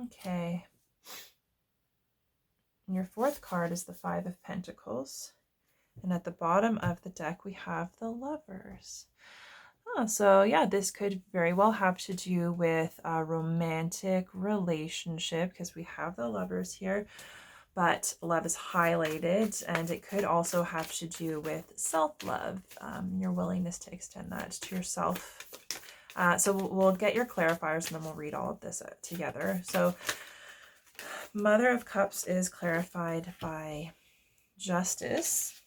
Okay. Your fourth card is the Five of Pentacles. And at the bottom of the deck, we have the Lovers. Oh, so yeah, this could very well have to do with a romantic relationship, because we have the Lovers here, but love is highlighted, and it could also have to do with self-love, your willingness to extend that to yourself. So we'll get your clarifiers, and then we'll read all of this together. So Mother of Cups is clarified by Justice.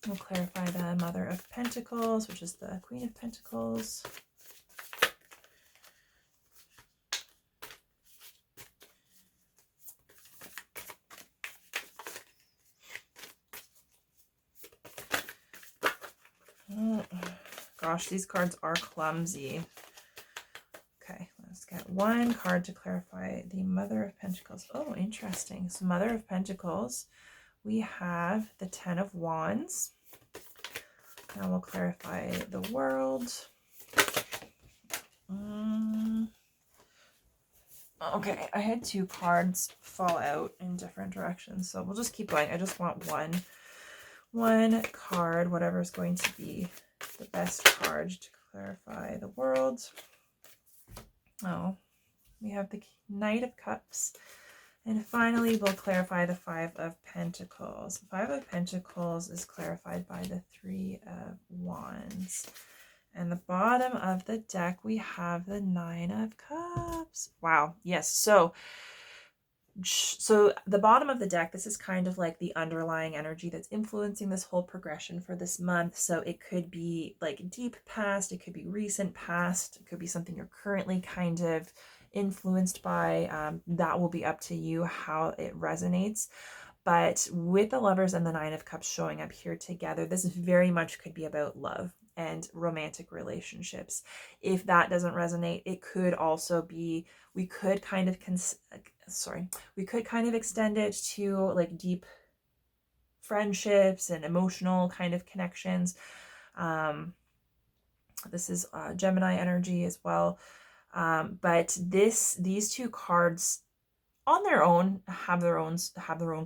We'll clarify the Mother of Pentacles, which is the Queen of Pentacles. Oh, gosh, these cards are clumsy. Okay, let's get one card to clarify the Mother of Pentacles. Oh, interesting. So Mother of Pentacles, we have the Ten of Wands. Now we'll clarify the World. Okay, I had two cards fall out in different directions, so we'll just keep going. I just want one card, whatever is going to be the best card, to clarify the World. Oh, we have the Knight of Cups. And finally, we'll clarify the Five of Pentacles. The Five of Pentacles is clarified by the Three of Wands. And the bottom of the deck, we have the Nine of Cups. Wow. Yes. So the bottom of the deck, this is kind of like the underlying energy that's influencing this whole progression for this month. So it could be like deep past, it could be recent past, it could be something you're currently kind of influenced by. That will be up to you how it resonates. But with the Lovers and the Nine of Cups showing up here together, this very much could be about love and romantic relationships. If that doesn't resonate, it could also be, we could kind of extend it to like deep friendships and emotional kind of connections. This is Gemini energy as well. But these two cards on their own have their own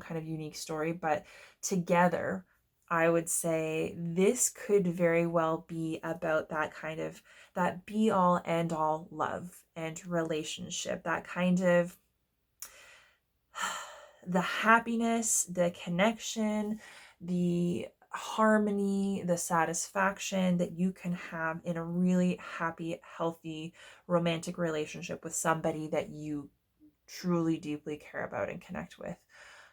kind of unique story, but together I would say this could very well be about that kind of, that be all end all love and relationship, that kind of the happiness, the connection, the harmony, the satisfaction that you can have in a really happy, healthy, romantic relationship with somebody that you truly deeply care about and connect with.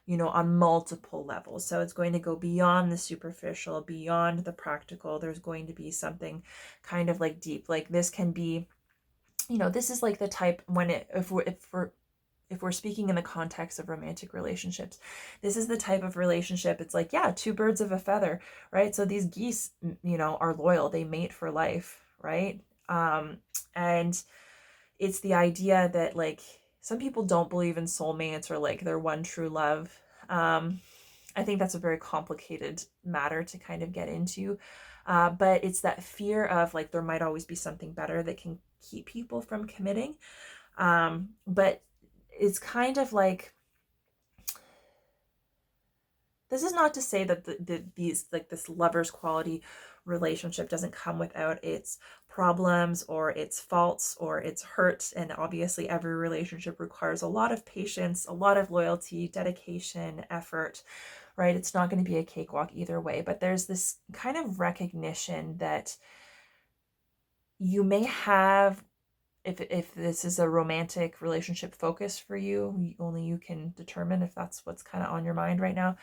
on multiple levels. So it's going to go beyond the superficial, beyond the practical. There's going to be something kind of like deep. Like this can be, this is like the type when if we're speaking in the context of romantic relationships, this is the type of relationship. It's like, yeah, two birds of a feather, right? So these geese, are loyal. They mate for life, right? And it's the idea that like some people don't believe in soulmates or like their one true love. I think that's a very complicated matter to kind of get into. But it's that fear of like there might always be something better that can keep people from committing. But it's kind of like, this is not to say that these like this lover's quality relationship doesn't come without its problems or its faults or its hurt. And obviously every relationship requires a lot of patience, a lot of loyalty, dedication, effort, right? It's not going to be a cakewalk either way, but there's this kind of recognition that you may have, if this is a romantic relationship focus for you, only you can determine if that's what's kind of on your mind right now.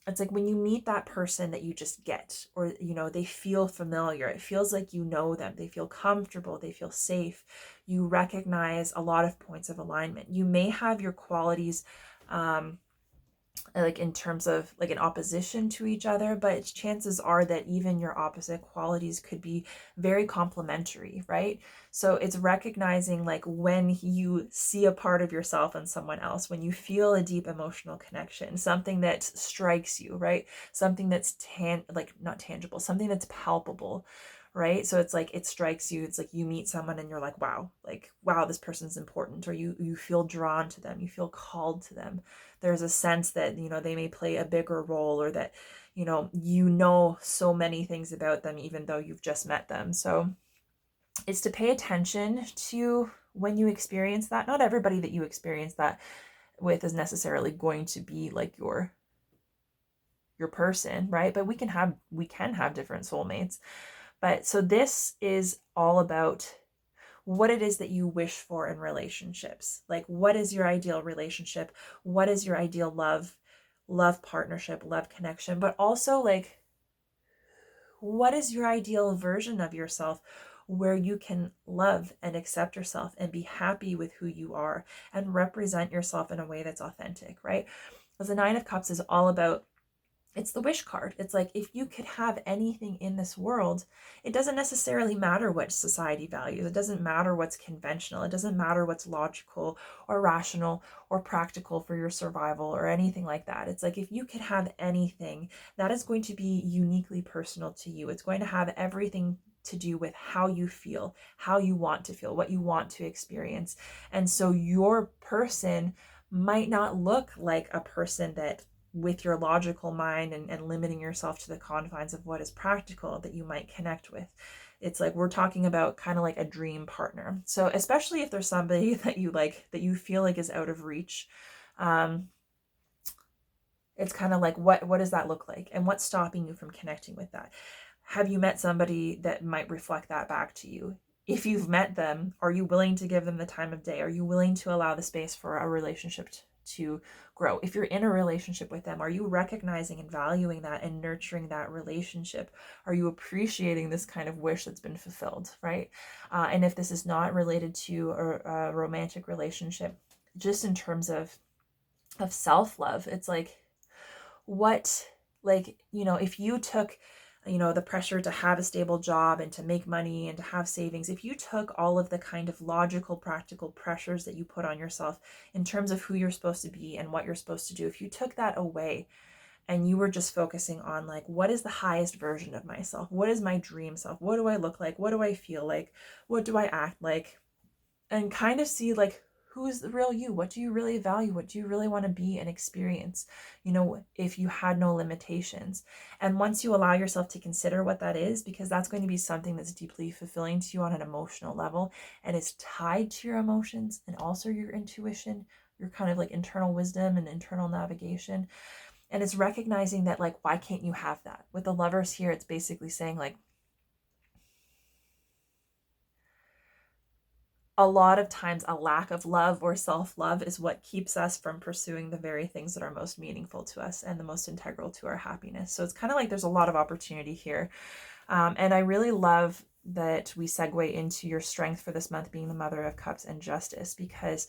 It's like when you meet that person that you just get, or, they feel familiar. It feels like you know them. They feel comfortable. They feel safe. You recognize a lot of points of alignment. You may have your qualities, like in terms of like in opposition to each other, but chances are that even your opposite qualities could be very complementary, right? So it's recognizing like when you see a part of yourself in someone else, when you feel a deep emotional connection, something that strikes you, right? Something that's like not tangible, something that's palpable, right? So it's like it strikes you. It's like you meet someone and you're like, wow, this person's important, or you feel drawn to them, you feel called to them. There's a sense that, they may play a bigger role, or that, so many things about them, even though you've just met them. So it's to pay attention to when you experience that. Not everybody that you experience that with is necessarily going to be like your person, right? But we can have different soulmates. But so this is all about what it is that you wish for in relationships. Like, what is your ideal relationship? What is your ideal love partnership, love connection? But also, like, what is your ideal version of yourself where you can love and accept yourself and be happy with who you are and represent yourself in a way that's authentic, right? Because the Nine of Cups is all about, it's the wish card. It's like, if you could have anything in this world, it doesn't necessarily matter what society values. It doesn't matter what's conventional. It doesn't matter what's logical or rational or practical for your survival or anything like that. It's like, if you could have anything, that is going to be uniquely personal to you. It's going to have everything to do with how you feel, how you want to feel, what you want to experience. And so your person might not look like a person that, with your logical mind and limiting yourself to the confines of what is practical, that you might connect with. It's like, we're talking about kind of like a dream partner. So especially if there's somebody that you like, that you feel like is out of reach, it's kind of like, what does that look like? And what's stopping you from connecting with that? Have you met somebody that might reflect that back to you? If you've met them, are you willing to give them the time of day? Are you willing to allow the space for a relationship to grow? If you're in a relationship with them, are you recognizing and valuing that and nurturing that relationship? Are you appreciating this kind of wish that's been fulfilled, right? And if this is not related to a romantic relationship, just in terms of self-love, it's like, what, like, if you took, the pressure to have a stable job and to make money and to have savings, if you took all of the kind of logical, practical pressures that you put on yourself in terms of who you're supposed to be and what you're supposed to do, if you took that away and you were just focusing on like, what is the highest version of myself? What is my dream self? What do I look like? What do I feel like? What do I act like? And kind of see like, who is the real you? What do you really value? What do you really want to be and experience? If you had no limitations. And once you allow yourself to consider what that is, because that's going to be something that's deeply fulfilling to you on an emotional level and is tied to your emotions and also your intuition, your kind of like internal wisdom and internal navigation. And it's recognizing that, like, why can't you have that? With the Lovers here, it's basically saying like, a lot of times a lack of love or self-love is what keeps us from pursuing the very things that are most meaningful to us and the most integral to our happiness. So it's kind of like there's a lot of opportunity here. And I really love that we segue into your strength for this month being the Mother of Cups and Justice, because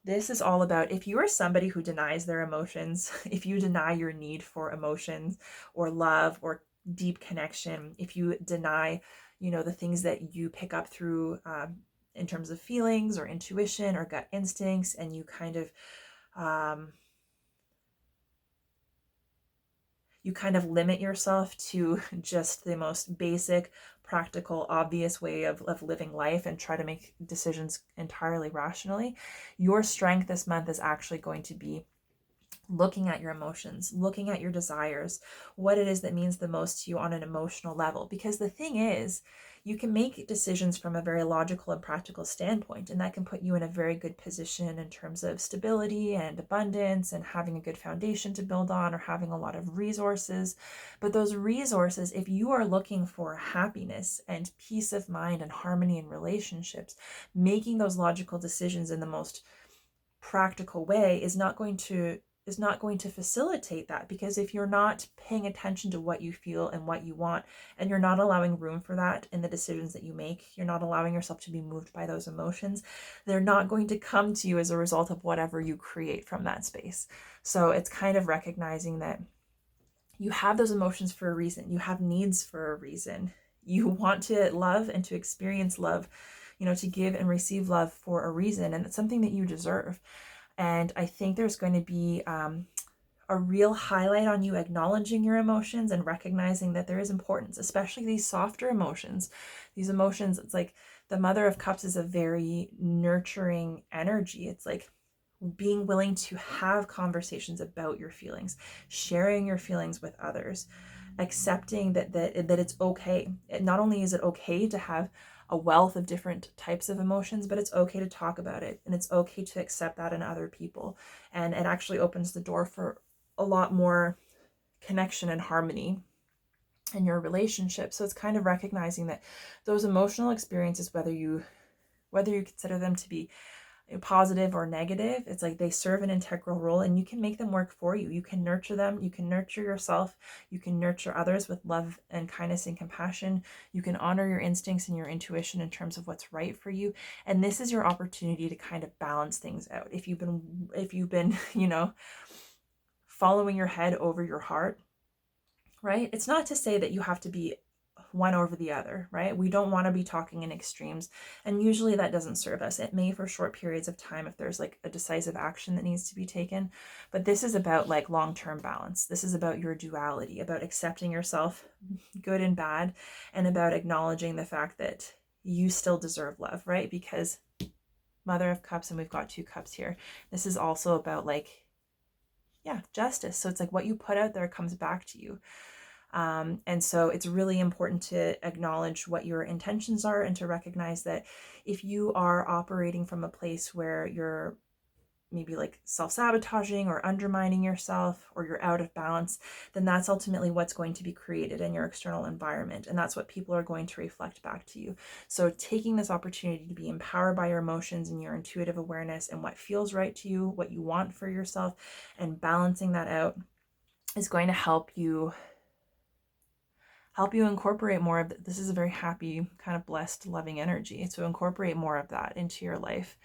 this is all about, if you are somebody who denies their emotions, if you deny your need for emotions or love or deep connection, if you deny, the things that you pick up through in terms of feelings or intuition or gut instincts, and you kind of limit yourself to just the most basic, practical, obvious way of living life and try to make decisions entirely rationally, your strength this month is actually going to be looking at your emotions, looking at your desires, what it is that means the most to you on an emotional level. Because the thing is, you can make decisions from a very logical and practical standpoint, and that can put you in a very good position in terms of stability and abundance and having a good foundation to build on, or having a lot of resources. But those resources, if you are looking for happiness and peace of mind and harmony in relationships, making those logical decisions in the most practical way is not going to facilitate that. Because if you're not paying attention to what you feel and what you want, and you're not allowing room for that in the decisions that you make, you're not allowing yourself to be moved by those emotions, they're not going to come to you as a result of whatever you create from that space. So it's kind of recognizing that you have those emotions for a reason, you have needs for a reason, you want to love and to experience love, to give and receive love for a reason, and it's something that you deserve. And I think there's going to be a real highlight on you acknowledging your emotions and recognizing that there is importance, especially these softer emotions. These emotions, it's like the Mother of Cups is a very nurturing energy. It's like being willing to have conversations about your feelings, sharing your feelings with others, accepting that it's okay. Not only is it okay to have a wealth of different types of emotions, but it's okay to talk about it, and it's okay to accept that in other people. And it actually opens the door for a lot more connection and harmony in your relationship. So it's kind of recognizing that those emotional experiences, whether you consider them to be positive or negative, it's like they serve an integral role, and you can make them work for you. You can nurture them, you can nurture yourself, you can nurture others with love and kindness and compassion. You can honor your instincts and your intuition in terms of what's right for you. And this is your opportunity to kind of balance things out. If you've been following your head over your heart, right? It's not to say that you have to be one over the other, right? We don't want to be talking in extremes, and usually that doesn't serve us. It may for short periods of time if there's like a decisive action that needs to be taken, but this is about like long-term balance. This is about your duality, about accepting yourself, good and bad, and about acknowledging the fact that you still deserve love, right? Because Mother of Cups, and we've got 2 cups here. This is also about justice. So it's like what you put out there comes back to you. And so it's really important to acknowledge what your intentions are, and to recognize that if you are operating from a place where you're maybe like self-sabotaging or undermining yourself, or you're out of balance, then that's ultimately what's going to be created in your external environment. And that's what people are going to reflect back to you. So taking this opportunity to be empowered by your emotions and your intuitive awareness and what feels right to you, what you want for yourself, and balancing that out is going to help you incorporate more of this. Is a very happy, kind of blessed, loving energy. So incorporate more of that into your life.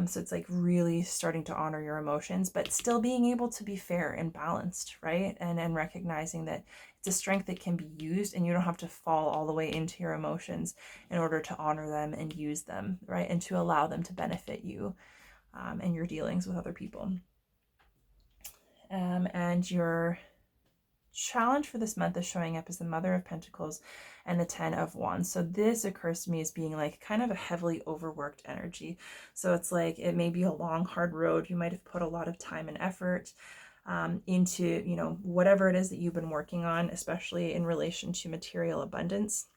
So it's like really starting to honor your emotions, but still being able to be fair and balanced, right? And recognizing that it's a strength that can be used, and you don't have to fall all the way into your emotions in order to honor them and use them, right? And to allow them to benefit you and your dealings with other people. And your challenge for this month is showing up as the Mother of Pentacles and the 10 of Wands. So this occurs to me as being like kind of a heavily overworked energy. So it's like it may be a long, hard road. You might have put a lot of time and effort into, whatever it is that you've been working on, especially in relation to material abundance.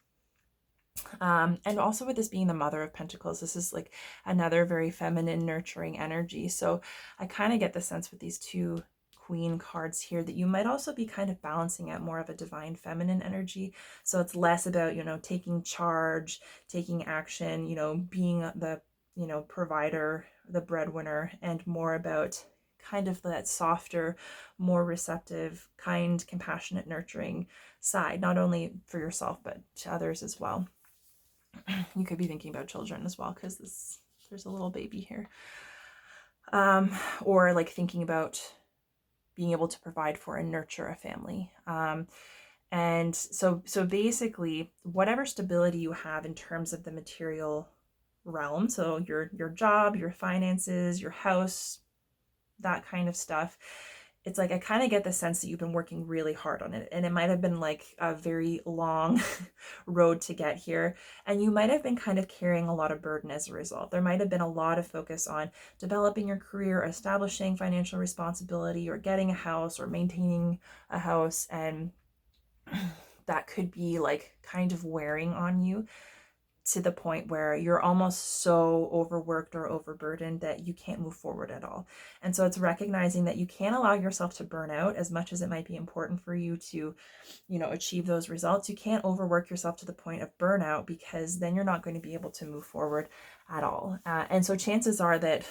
And also with this being the Mother of Pentacles, this is like another very feminine, nurturing energy. So I kind of get the sense with these 2 Queen cards here that you might also be kind of balancing out more of a divine feminine energy. So it's less about, taking charge, taking action, being the provider, the breadwinner, and more about kind of that softer, more receptive, kind, compassionate, nurturing side, not only for yourself, but to others as well. You could be thinking about children as well, because there's a little baby here. Or like thinking about being able to provide for and nurture a family. And so basically, whatever stability you have in terms of the material realm, so your job, your finances, your house, that kind of stuff, it's like I kind of get the sense that you've been working really hard on it, and it might have been like a very long road to get here, and you might have been kind of carrying a lot of burden as a result. There might have been a lot of focus on developing your career, establishing financial responsibility, or getting a house, or maintaining a house, and that could be like kind of wearing on you to the point where you're almost so overworked or overburdened that you can't move forward at all. And so it's recognizing that you can't allow yourself to burn out as much as it might be important for you to, achieve those results. You can't overwork yourself to the point of burnout, because then you're not going to be able to move forward at all. And so chances are that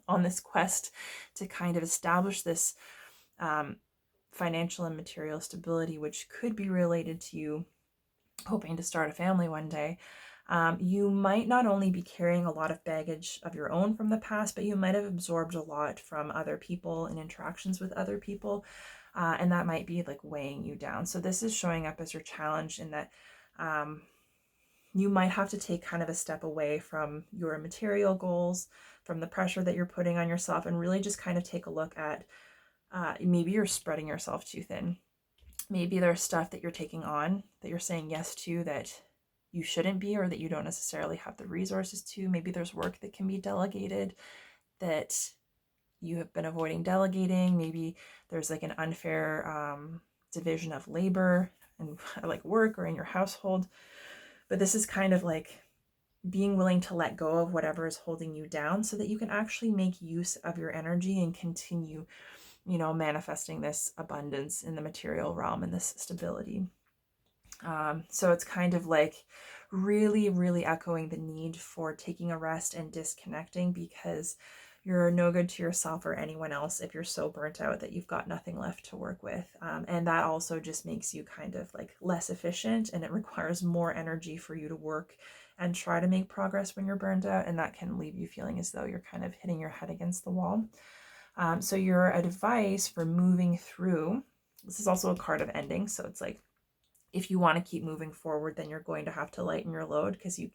on this quest to kind of establish this financial and material stability, which could be related to you hoping to start a family one day, you might not only be carrying a lot of baggage of your own from the past, but you might have absorbed a lot from other people and interactions with other people, and that might be like weighing you down. So this is showing up as your challenge in that you might have to take kind of a step away from your material goals, from the pressure that you're putting on yourself, and really just kind of take a look at maybe you're spreading yourself too thin. Maybe there's stuff that you're taking on that you're saying yes to that you shouldn't be, or that you don't necessarily have the resources to. Maybe there's work that can be delegated that you have been avoiding delegating. Maybe there's like an unfair division of labor and like work or in your household. But this is kind of like being willing to let go of whatever is holding you down so that you can actually make use of your energy and continue manifesting this abundance in the material realm and this stability. So it's kind of like really, really echoing the need for taking a rest and disconnecting, because you're no good to yourself or anyone else if you're so burnt out that you've got nothing left to work with. And that also just makes you kind of like less efficient, and it requires more energy for you to work and try to make progress when you're burned out. And that can leave you feeling as though you're kind of hitting your head against the wall. So your advice for moving through, this is also a card of ending. So it's like, if you want to keep moving forward, then you're going to have to lighten your load, because you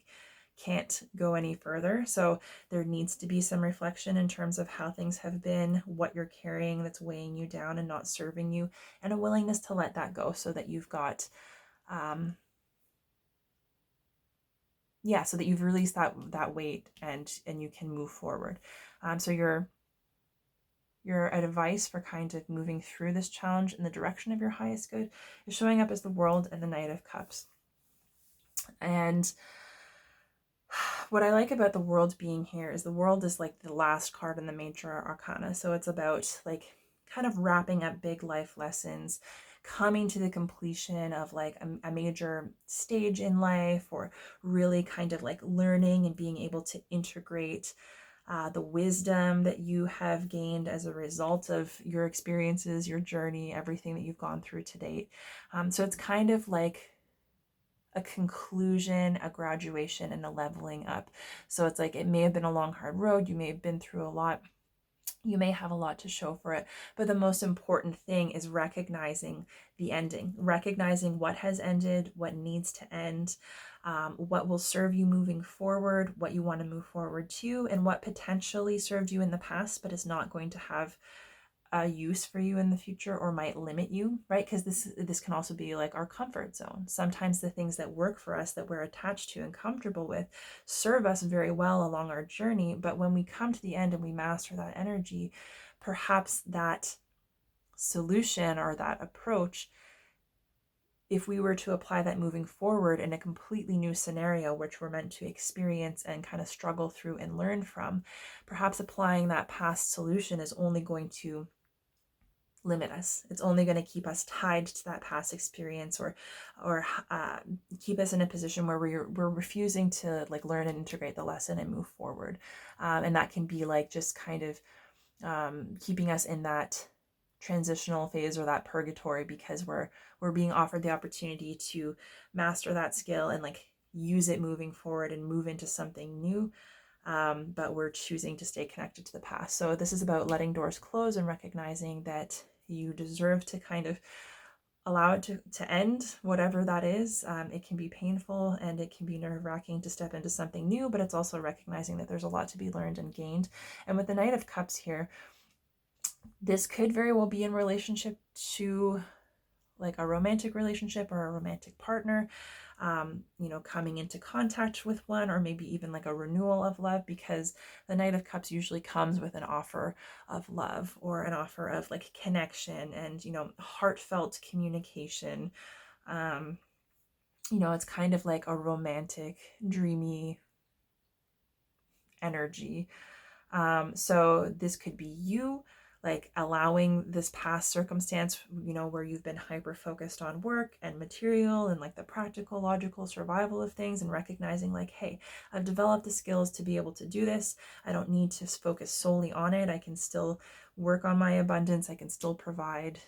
can't go any further. So there needs to be some reflection in terms of how things have been, what you're carrying that's weighing you down and not serving you, and a willingness to let that go so that you've got, so that you've released that weight and you can move forward. So your advice for kind of moving through this challenge in the direction of your highest good is showing up as the World and the Knight of Cups. And what I like about the World being here is the World is like the last card in the major arcana. So it's about like kind of wrapping up big life lessons, coming to the completion of like a major stage in life, or really kind of like learning and being able to integrate the wisdom that you have gained as a result of your experiences, your journey, everything that you've gone through to date. So it's kind of like a conclusion, a graduation, and a leveling up. So it's like, it may have been a long, hard road. You may have been through a lot. You may have a lot to show for it, but the most important thing is recognizing the ending, recognizing what has ended, what needs to end, what will serve you moving forward, what you want to move forward to, and what potentially served you in the past but is not going to have a use for you in the future or might limit you, right? Because this can also be like our comfort zone. Sometimes the things that work for us, that we're attached to and comfortable with, serve us very well along our journey. But when we come to the end and we master that energy, perhaps that solution or that approach, if we were to apply that moving forward in a completely new scenario, which we're meant to experience and kind of struggle through and learn from, perhaps applying that past solution is only going to limit us. It's only going to keep us tied to that past experience, or keep us in a position where we're refusing to like learn and integrate the lesson and move forward. And that can be like just kind of keeping us in that transitional phase or that purgatory, because we're being offered the opportunity to master that skill and like use it moving forward and move into something new. But we're choosing to stay connected to the past. So this is about letting doors close and recognizing that you deserve to kind of allow it to end, whatever that is. It can be painful and it can be nerve-wracking to step into something new, but it's also recognizing that there's a lot to be learned and gained. And with the Knight of Cups here, this could very well be in relationship to like a romantic relationship or a romantic partner, coming into contact with one, or maybe even like a renewal of love, because the Knight of Cups usually comes with an offer of love or an offer of like connection and, heartfelt communication. It's kind of like a romantic, dreamy energy. So this could be you like allowing this past circumstance, where you've been hyper focused on work and material and like the practical, logical survival of things, and recognizing like, hey, I've developed the skills to be able to do this. I don't need to focus solely on it. I can still work on my abundance. I can still provide.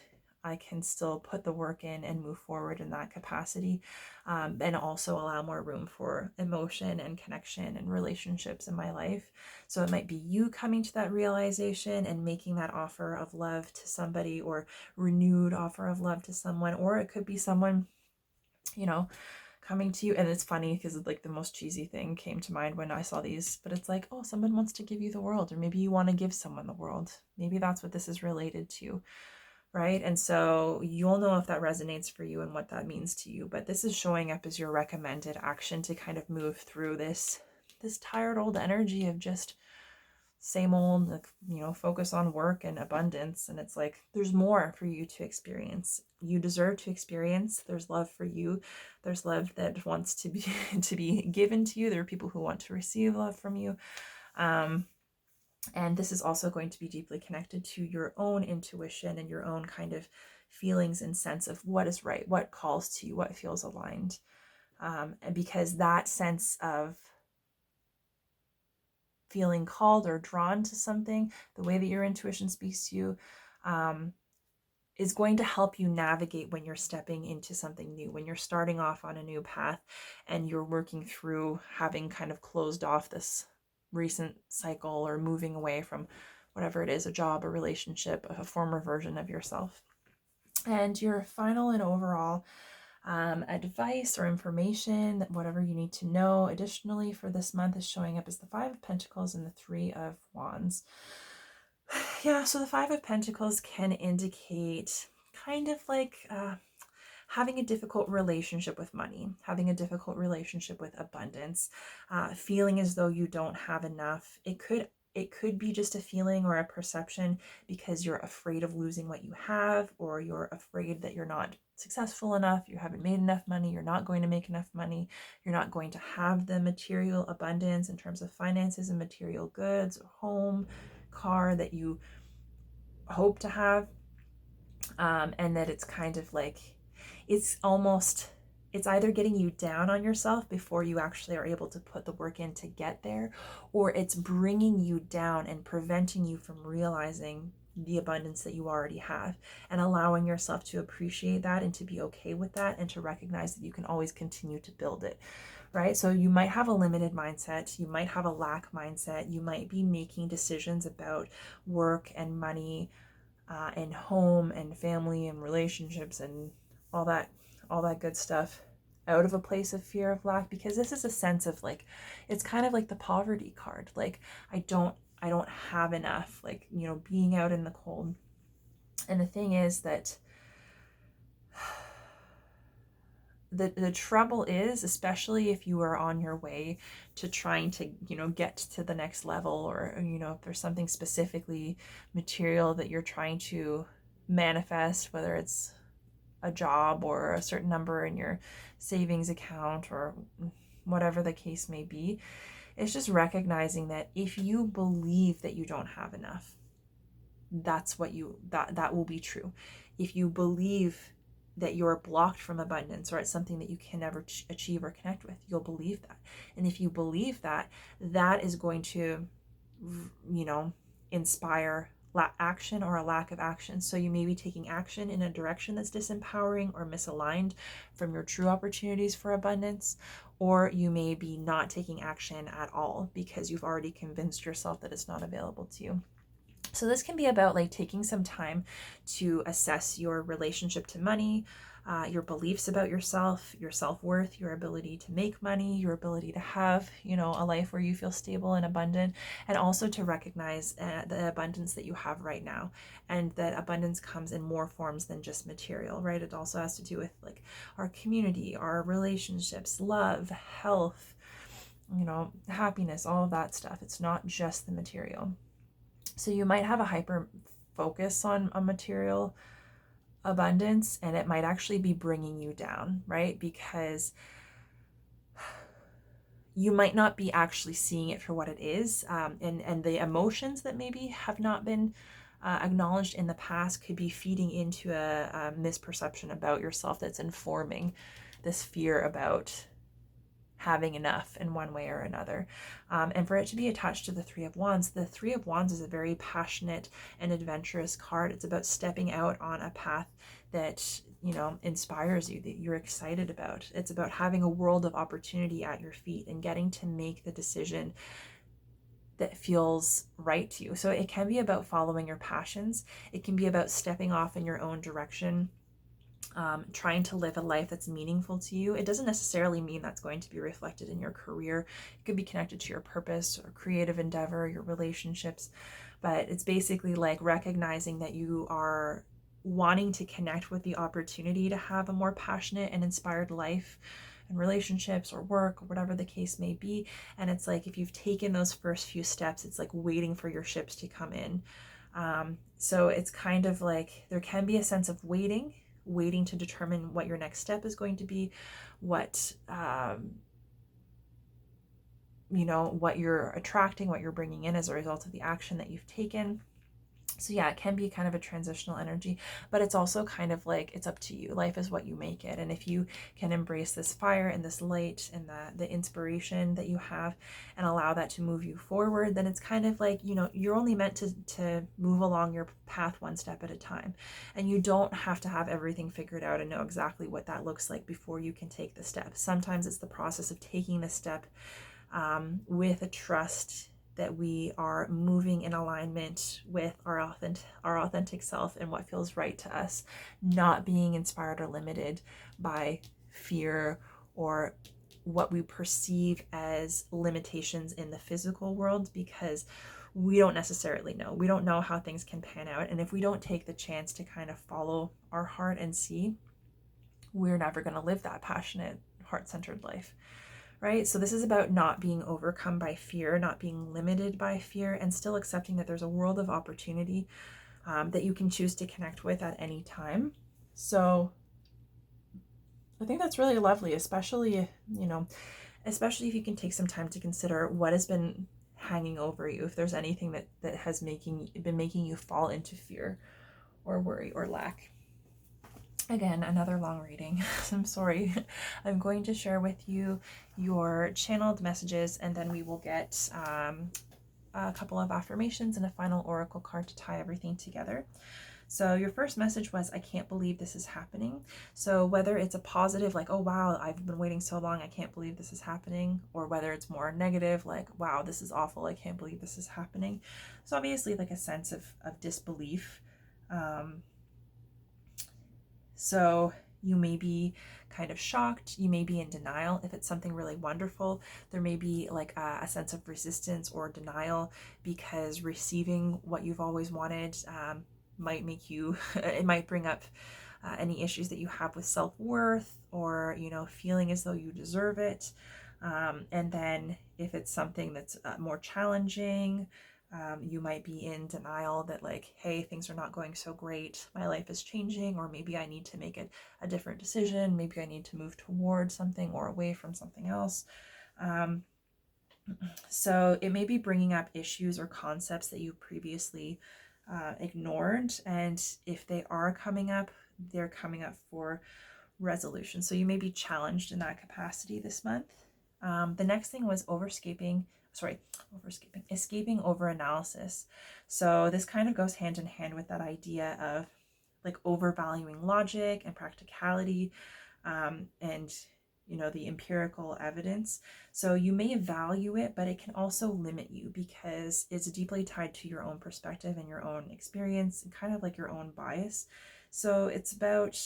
I can still put the work in and move forward in that capacity, and also allow more room for emotion and connection and relationships in my life. So it might be you coming to that realization and making that offer of love to somebody, or renewed offer of love to someone, or it could be someone, coming to you. And it's funny because like the most cheesy thing came to mind when I saw these, but it's like, oh, someone wants to give you the world, or maybe you want to give someone the world. Maybe that's what this is related to. Right? And so you'll know if that resonates for you and what that means to you. But this is showing up as your recommended action to kind of move through this tired old energy of just same old, like, focus on work and abundance. And it's like, there's more for you to experience. You deserve to experience. There's love for you. There's love that wants to be to be given to you. There are people who want to receive love from you. And this is also going to be deeply connected to your own intuition and your own kind of feelings and sense of what is right, what calls to you, what feels aligned. And because that sense of feeling called or drawn to something, the way that your intuition speaks to you, is going to help you navigate when you're stepping into something new, when you're starting off on a new path and you're working through having kind of closed off this recent cycle or moving away from whatever it is, a job, a relationship, a former version of yourself. And your final and overall advice or information, whatever you need to know additionally for this month, is showing up as the Five of Pentacles and the Three of Wands. Yeah, so the Five of Pentacles can indicate kind of like having a difficult relationship with money, having a difficult relationship with abundance, feeling as though you don't have enough. It could be just a feeling or a perception because you're afraid of losing what you have, or you're afraid that you're not successful enough, you haven't made enough money, you're not going to make enough money, you're not going to have the material abundance in terms of finances and material goods, or home, car that you hope to have. And that it's kind of like, it's either getting you down on yourself before you actually are able to put the work in to get there, or it's bringing you down and preventing you from realizing the abundance that you already have, and allowing yourself to appreciate that and to be okay with that, and to recognize that you can always continue to build it, right? So you might have a limited mindset, you might have a lack mindset, you might be making decisions about work and money, and home and family and relationships and all that good stuff out of a place of fear of lack, because this is a sense of like, it's kind of like the poverty card, like I don't have enough, like, being out in the cold. And the thing is that the trouble is, especially if you are on your way to trying to, get to the next level, or, if there's something specifically material that you're trying to manifest, whether it's a job or a certain number in your savings account or whatever the case may be, it's just recognizing that if you believe that you don't have enough, that's what that will be true. If you believe that you're blocked from abundance, or it's something that you can never achieve or connect with, you'll believe that. And if you believe that, that is going to, inspire action or a lack of action. So you may be taking action in a direction that's disempowering or misaligned from your true opportunities for abundance, or you may be not taking action at all because you've already convinced yourself that it's not available to you. So this can be about like taking some time to assess your relationship to money, your beliefs about yourself, your self-worth, your ability to make money, your ability to have, a life where you feel stable and abundant, and also to recognize the abundance that you have right now, and that abundance comes in more forms than just material, right? It also has to do with like our community, our relationships, love, health, happiness, all of that stuff. It's not just the material. So you might have a hyper focus on a material abundance, and it might actually be bringing you down, right? Because you might not be actually seeing it for what it is. And the emotions that maybe have not been acknowledged in the past could be feeding into a misperception about yourself that's informing this fear about having enough in one way or another. And for it to be attached to the Three of Wands, the Three of Wands is a very passionate and adventurous card. It's about stepping out on a path that, inspires you, that you're excited about. It's about having a world of opportunity at your feet and getting to make the decision that feels right to you. So it can be about following your passions. It can be about stepping off in your own direction, trying to live a life that's meaningful to you. It doesn't necessarily mean that's going to be reflected in your career. It could be connected to your purpose or creative endeavor, your relationships. But it's basically like recognizing that you are wanting to connect with the opportunity to have a more passionate and inspired life and relationships or work or whatever the case may be. And it's like, if you've taken those first few steps, it's like waiting for your ships to come in. So it's kind of like there can be a sense of waiting to determine what your next step is going to be, what what you're attracting, what you're bringing in as a result of the action that you've taken. So yeah, it can be kind of a transitional energy, but it's also kind of like, it's up to you. Life is what you make it. And if you can embrace this fire and this light and the inspiration that you have and allow that to move you forward, then it's kind of like, you're only meant to move along your path one step at a time. And you don't have to have everything figured out and know exactly what that looks like before you can take the step. Sometimes it's the process of taking the step with a trust that we are moving in alignment with our authentic self and what feels right to us, not being inspired or limited by fear or what we perceive as limitations in the physical world, because we don't necessarily know. We don't know how things can pan out. And if we don't take the chance to kind of follow our heart and see, we're never going to live that passionate, heart-centered life. Right? So this is about not being overcome by fear, not being limited by fear, and still accepting that there's a world of opportunity that you can choose to connect with at any time. So I think that's really lovely, especially if you can take some time to consider what has been hanging over you, if there's anything that has been making you fall into fear or worry or lack. Again, another long reading. I'm sorry. I'm going to share with you your channeled messages, and then we will get a couple of affirmations and a final oracle card to tie everything together. So your first message was, I can't believe this is happening. So whether it's a positive, like, oh wow, I've been waiting so long, I can't believe this is happening, or whether it's more negative, like, wow, this is awful, I can't believe this is happening. So obviously like a sense of disbelief. So you may be kind of shocked, you may be in denial. If it's something really wonderful, there may be like a sense of resistance or denial, because receiving what you've always wanted might make you, it might bring up any issues that you have with self-worth, or, feeling as though you deserve it. And then if it's something that's more challenging, you might be in denial that like, hey, things are not going so great, my life is changing, or maybe I need to make a different decision, maybe I need to move towards something or away from something else. So it may be bringing up issues or concepts that you previously ignored. And if they are coming up, they're coming up for resolution. So you may be challenged in that capacity this month. The next thing was escaping over analysis. So this kind of goes hand in hand with that idea of like overvaluing logic and practicality, and the empirical evidence. So you may value it, but it can also limit you because it's deeply tied to your own perspective and your own experience and kind of like your own bias. So it's about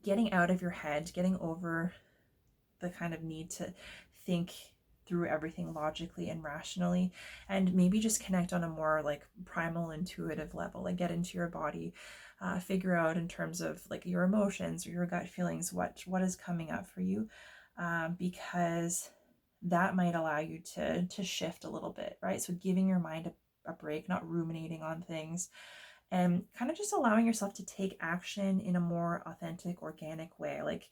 getting out of your head, getting over the kind of need to think through everything logically and rationally, and maybe just connect on a more like primal intuitive level, like get into your body, figure out in terms of like your emotions or your gut feelings what is coming up for you, because that might allow you to shift a little bit, right? So giving your mind a break, not ruminating on things, and kind of just allowing yourself to take action in a more authentic, organic way. Like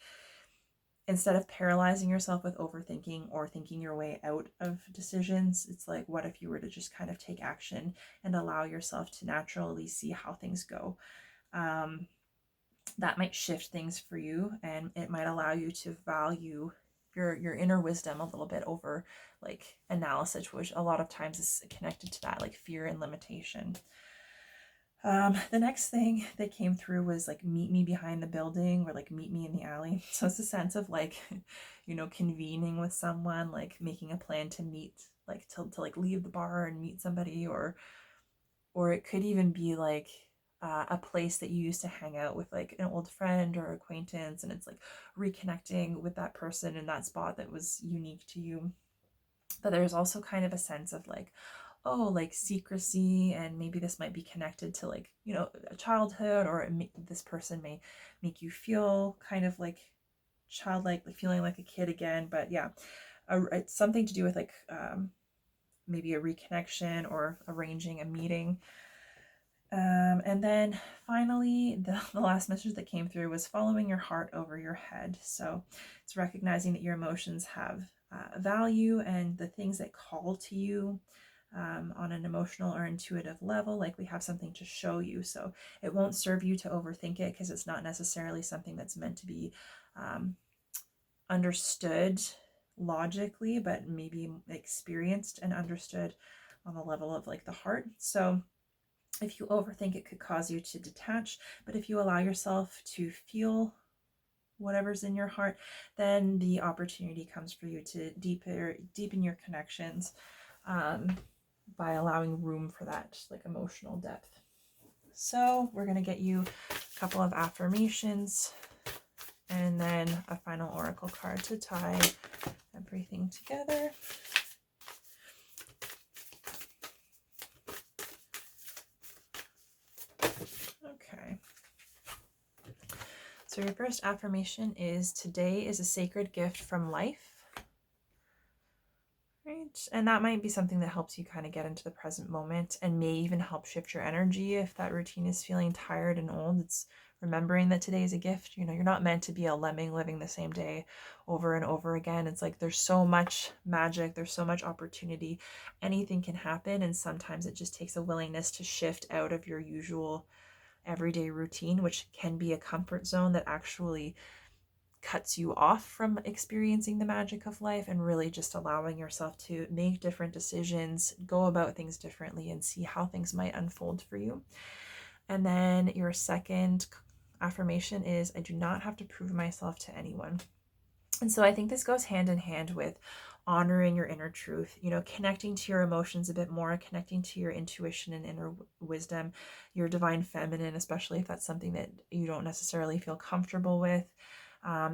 instead of paralyzing yourself with overthinking or thinking your way out of decisions, it's like, what if you were to just kind of take action and allow yourself to naturally see how things go? That might shift things for you, and it might allow you to value your inner wisdom a little bit over like analysis, which a lot of times is connected to that like fear and limitation. The next thing that came through was like meet me behind the building, or like meet me in the alley. So it's a sense of like, convening with someone, like making a plan to meet, like to like leave the bar and meet somebody, or it could even be like a place that you used to hang out with like an old friend or acquaintance, and it's like reconnecting with that person in that spot that was unique to you. But there's also kind of a sense of like, oh, like secrecy, and maybe this might be connected to like, a childhood, or this person may make you feel kind of like childlike, like feeling like a kid again. But yeah, it's something to do with like maybe a reconnection or arranging a meeting. And then finally, the last message that came through was following your heart over your head. So it's recognizing that your emotions have value, and the things that call to you on an emotional or intuitive level, like we have something to show you. So it won't serve you to overthink it, because it's not necessarily something that's meant to be understood logically, but maybe experienced and understood on the level of like the heart. So if you overthink, it could cause you to detach, but if you allow yourself to feel whatever's in your heart, then the opportunity comes for you to deepen your connections, by allowing room for that like emotional depth. So we're going to get you a couple of affirmations and then a final oracle card to tie everything together. Okay. So your first affirmation is, today is a sacred gift from life. Right. And that might be something that helps you kind of get into the present moment, and may even help shift your energy if that routine is feeling tired and old. It's remembering that today is a gift. You're not meant to be a lemming living the same day over and over again. It's like there's so much magic, there's so much opportunity. Anything can happen, and sometimes it just takes a willingness to shift out of your usual everyday routine, which can be a comfort zone that actually cuts you off from experiencing the magic of life, and really just allowing yourself to make different decisions, go about things differently, and see how things might unfold for you. And then your second affirmation is, I do not have to prove myself to anyone. And so I think this goes hand in hand with honoring your inner truth, connecting to your emotions a bit more, connecting to your intuition and inner wisdom, your divine feminine, especially if that's something that you don't necessarily feel comfortable with.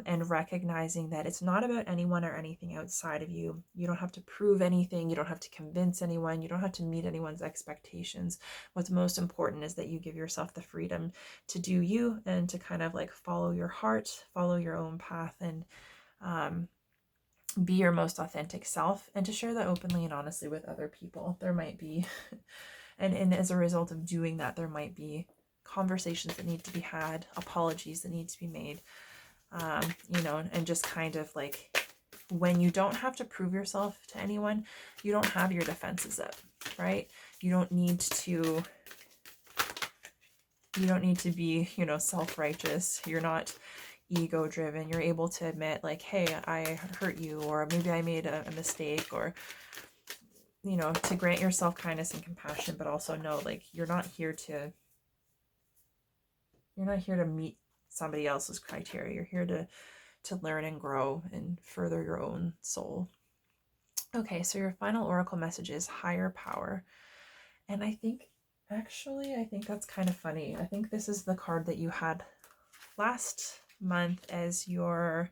And recognizing that it's not about anyone or anything outside of you. You don't have to prove anything. You don't have to convince anyone. You don't have to meet anyone's expectations. What's most important is that you give yourself the freedom to do you, and to kind of like follow your heart, follow your own path, and be your most authentic self, and to share that openly and honestly with other people. There might be, and as a result of doing that, there might be conversations that need to be had, apologies that need to be made. And just kind of like, when you don't have to prove yourself to anyone, you don't have your defenses up, right? You don't need to be, self-righteous. You're not ego driven. You're able to admit like, hey, I hurt you, or maybe I made a mistake, or to grant yourself kindness and compassion, but also know like you're not here to meet somebody else's criteria. You're here to learn and grow and further your own soul. Okay, so your final oracle message is higher power. And I think that's kind of funny. I think this is the card that you had last month as your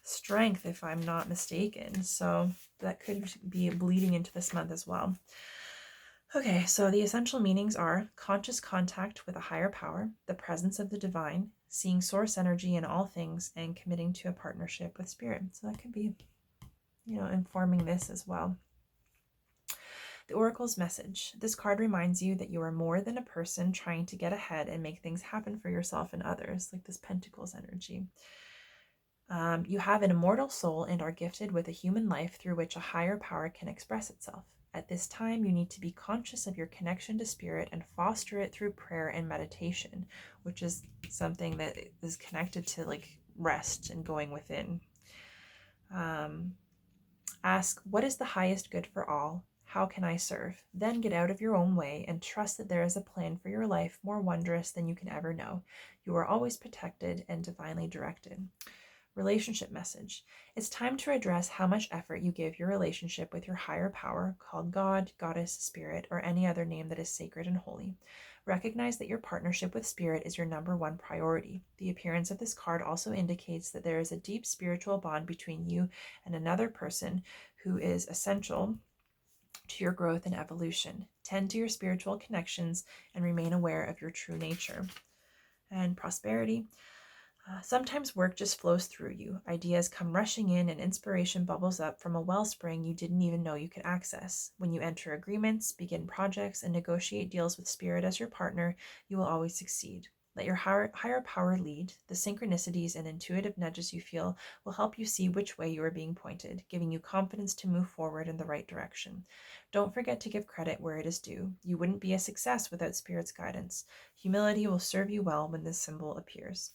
strength, if I'm not mistaken. So that could be bleeding into this month as well. Okay, so the essential meanings are conscious contact with a higher power, the presence of the divine, seeing source energy in all things, and committing to a partnership with spirit. So that could be, informing this as well. The Oracle's message. This card reminds you that you are more than a person trying to get ahead and make things happen for yourself and others, like this Pentacles energy. You have an immortal soul and are gifted with a human life through which a higher power can express itself. At this time, you need to be conscious of your connection to spirit and foster it through prayer and meditation, which is something that is connected to like rest and going within. Ask, what is the highest good for all? How can I serve? Then get out of your own way and trust that there is a plan for your life more wondrous than you can ever know. You are always protected and divinely directed. Relationship message. It's time to address how much effort you give your relationship with your higher power, called God, Goddess, Spirit, or any other name that is sacred and holy. Recognize that your partnership with Spirit is your number one priority. The appearance of this card also indicates that there is a deep spiritual bond between you and another person who is essential to your growth and evolution. Tend to your spiritual connections and remain aware of your true nature. And prosperity. Sometimes work just flows through you. Ideas come rushing in and inspiration bubbles up from a wellspring you didn't even know you could access. When you enter agreements, begin projects, and negotiate deals with Spirit as your partner, you will always succeed. Let your higher power lead. The synchronicities and intuitive nudges you feel will help you see which way you are being pointed, giving you confidence to move forward in the right direction. Don't forget to give credit where it is due. You wouldn't be a success without Spirit's guidance. Humility will serve you well when this symbol appears.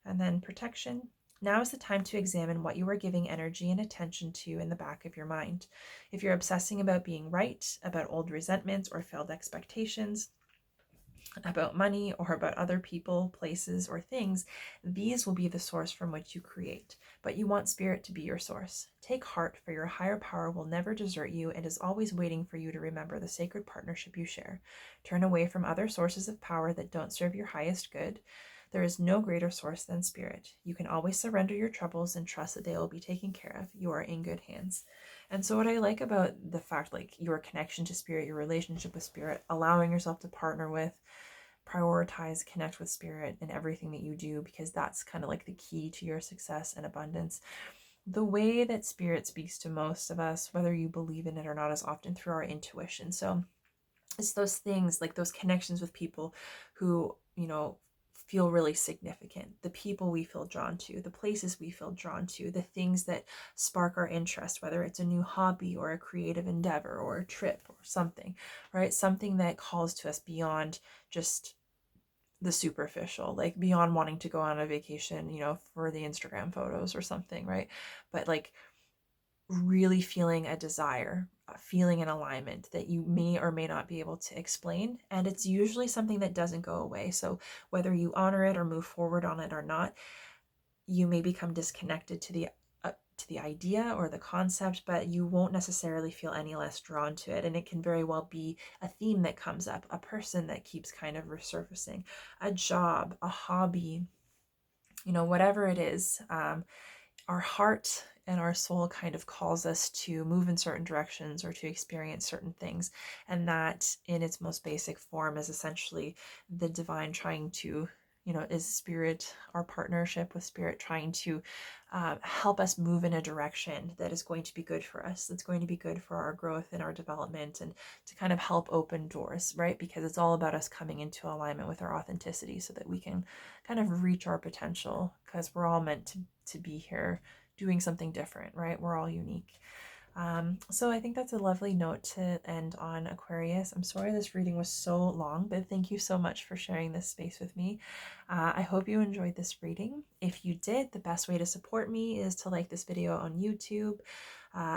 And then protection. Now is the time to examine what you are giving energy and attention to in the back of your mind. If you're obsessing about being right, about old resentments or failed expectations, about money or about other people, places, or things, these will be the source from which you create. But you want Spirit to be your source. Take heart, for your higher power will never desert you and is always waiting for you to remember the sacred partnership you share. Turn away from other sources of power that don't serve your highest good. There is no greater source than Spirit. You can always surrender your troubles and trust that they will be taken care of. You are in good hands. And so what I like about the fact, like your connection to Spirit, your relationship with Spirit, allowing yourself to partner with, prioritize, connect with Spirit in everything that you do, because that's kind of like the key to your success and abundance. The way that Spirit speaks to most of us, whether you believe in it or not, is often through our intuition. So it's those things, like those connections with people who, feel really significant, the people we feel drawn to, the places we feel drawn to, the things that spark our interest, whether it's a new hobby or a creative endeavor or a trip or something, right? Something that calls to us beyond just the superficial, like beyond wanting to go on a vacation, for the Instagram photos or something, right? But like really feeling a desire, feeling an alignment that you may or may not be able to explain. And it's usually something that doesn't go away. So whether you honor it or move forward on it or not, you may become disconnected to the idea or the concept, but you won't necessarily feel any less drawn to it. And it can very well be a theme that comes up, a person that keeps kind of resurfacing, a job, a hobby, whatever it is. Our heart and our soul kind of calls us to move in certain directions or to experience certain things. And that in its most basic form is essentially the divine trying to, is Spirit, our partnership with Spirit, trying to help us move in a direction that is going to be good for us, that's going to be good for our growth and our development, and to kind of help open doors, right? Because it's all about us coming into alignment with our authenticity so that we can kind of reach our potential, because we're all meant to be here doing something different, right? We're all unique. So I think that's a lovely note to end on, Aquarius. I'm sorry this reading was so long, but thank you so much for sharing this space with me. I hope you enjoyed this reading. If you did, the best way to support me is to like this video on YouTube,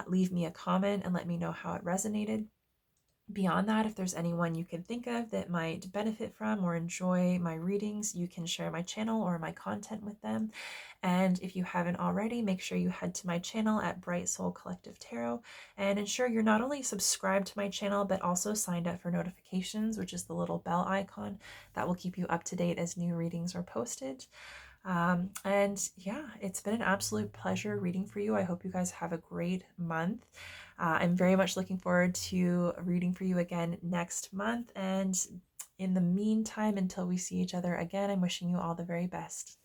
leave me a comment and let me know how it resonated. Beyond that, if there's anyone you can think of that might benefit from or enjoy my readings, you can share my channel or my content with them. And if you haven't already, make sure you head to my channel at Bright Soul Collective Tarot and ensure you're not only subscribed to my channel, but also signed up for notifications, which is the little bell icon that will keep you up to date as new readings are posted. And yeah, it's been an absolute pleasure reading for you. I hope you guys have a great month. I'm very much looking forward to reading for you again next month. And in the meantime, until we see each other again, I'm wishing you all the very best.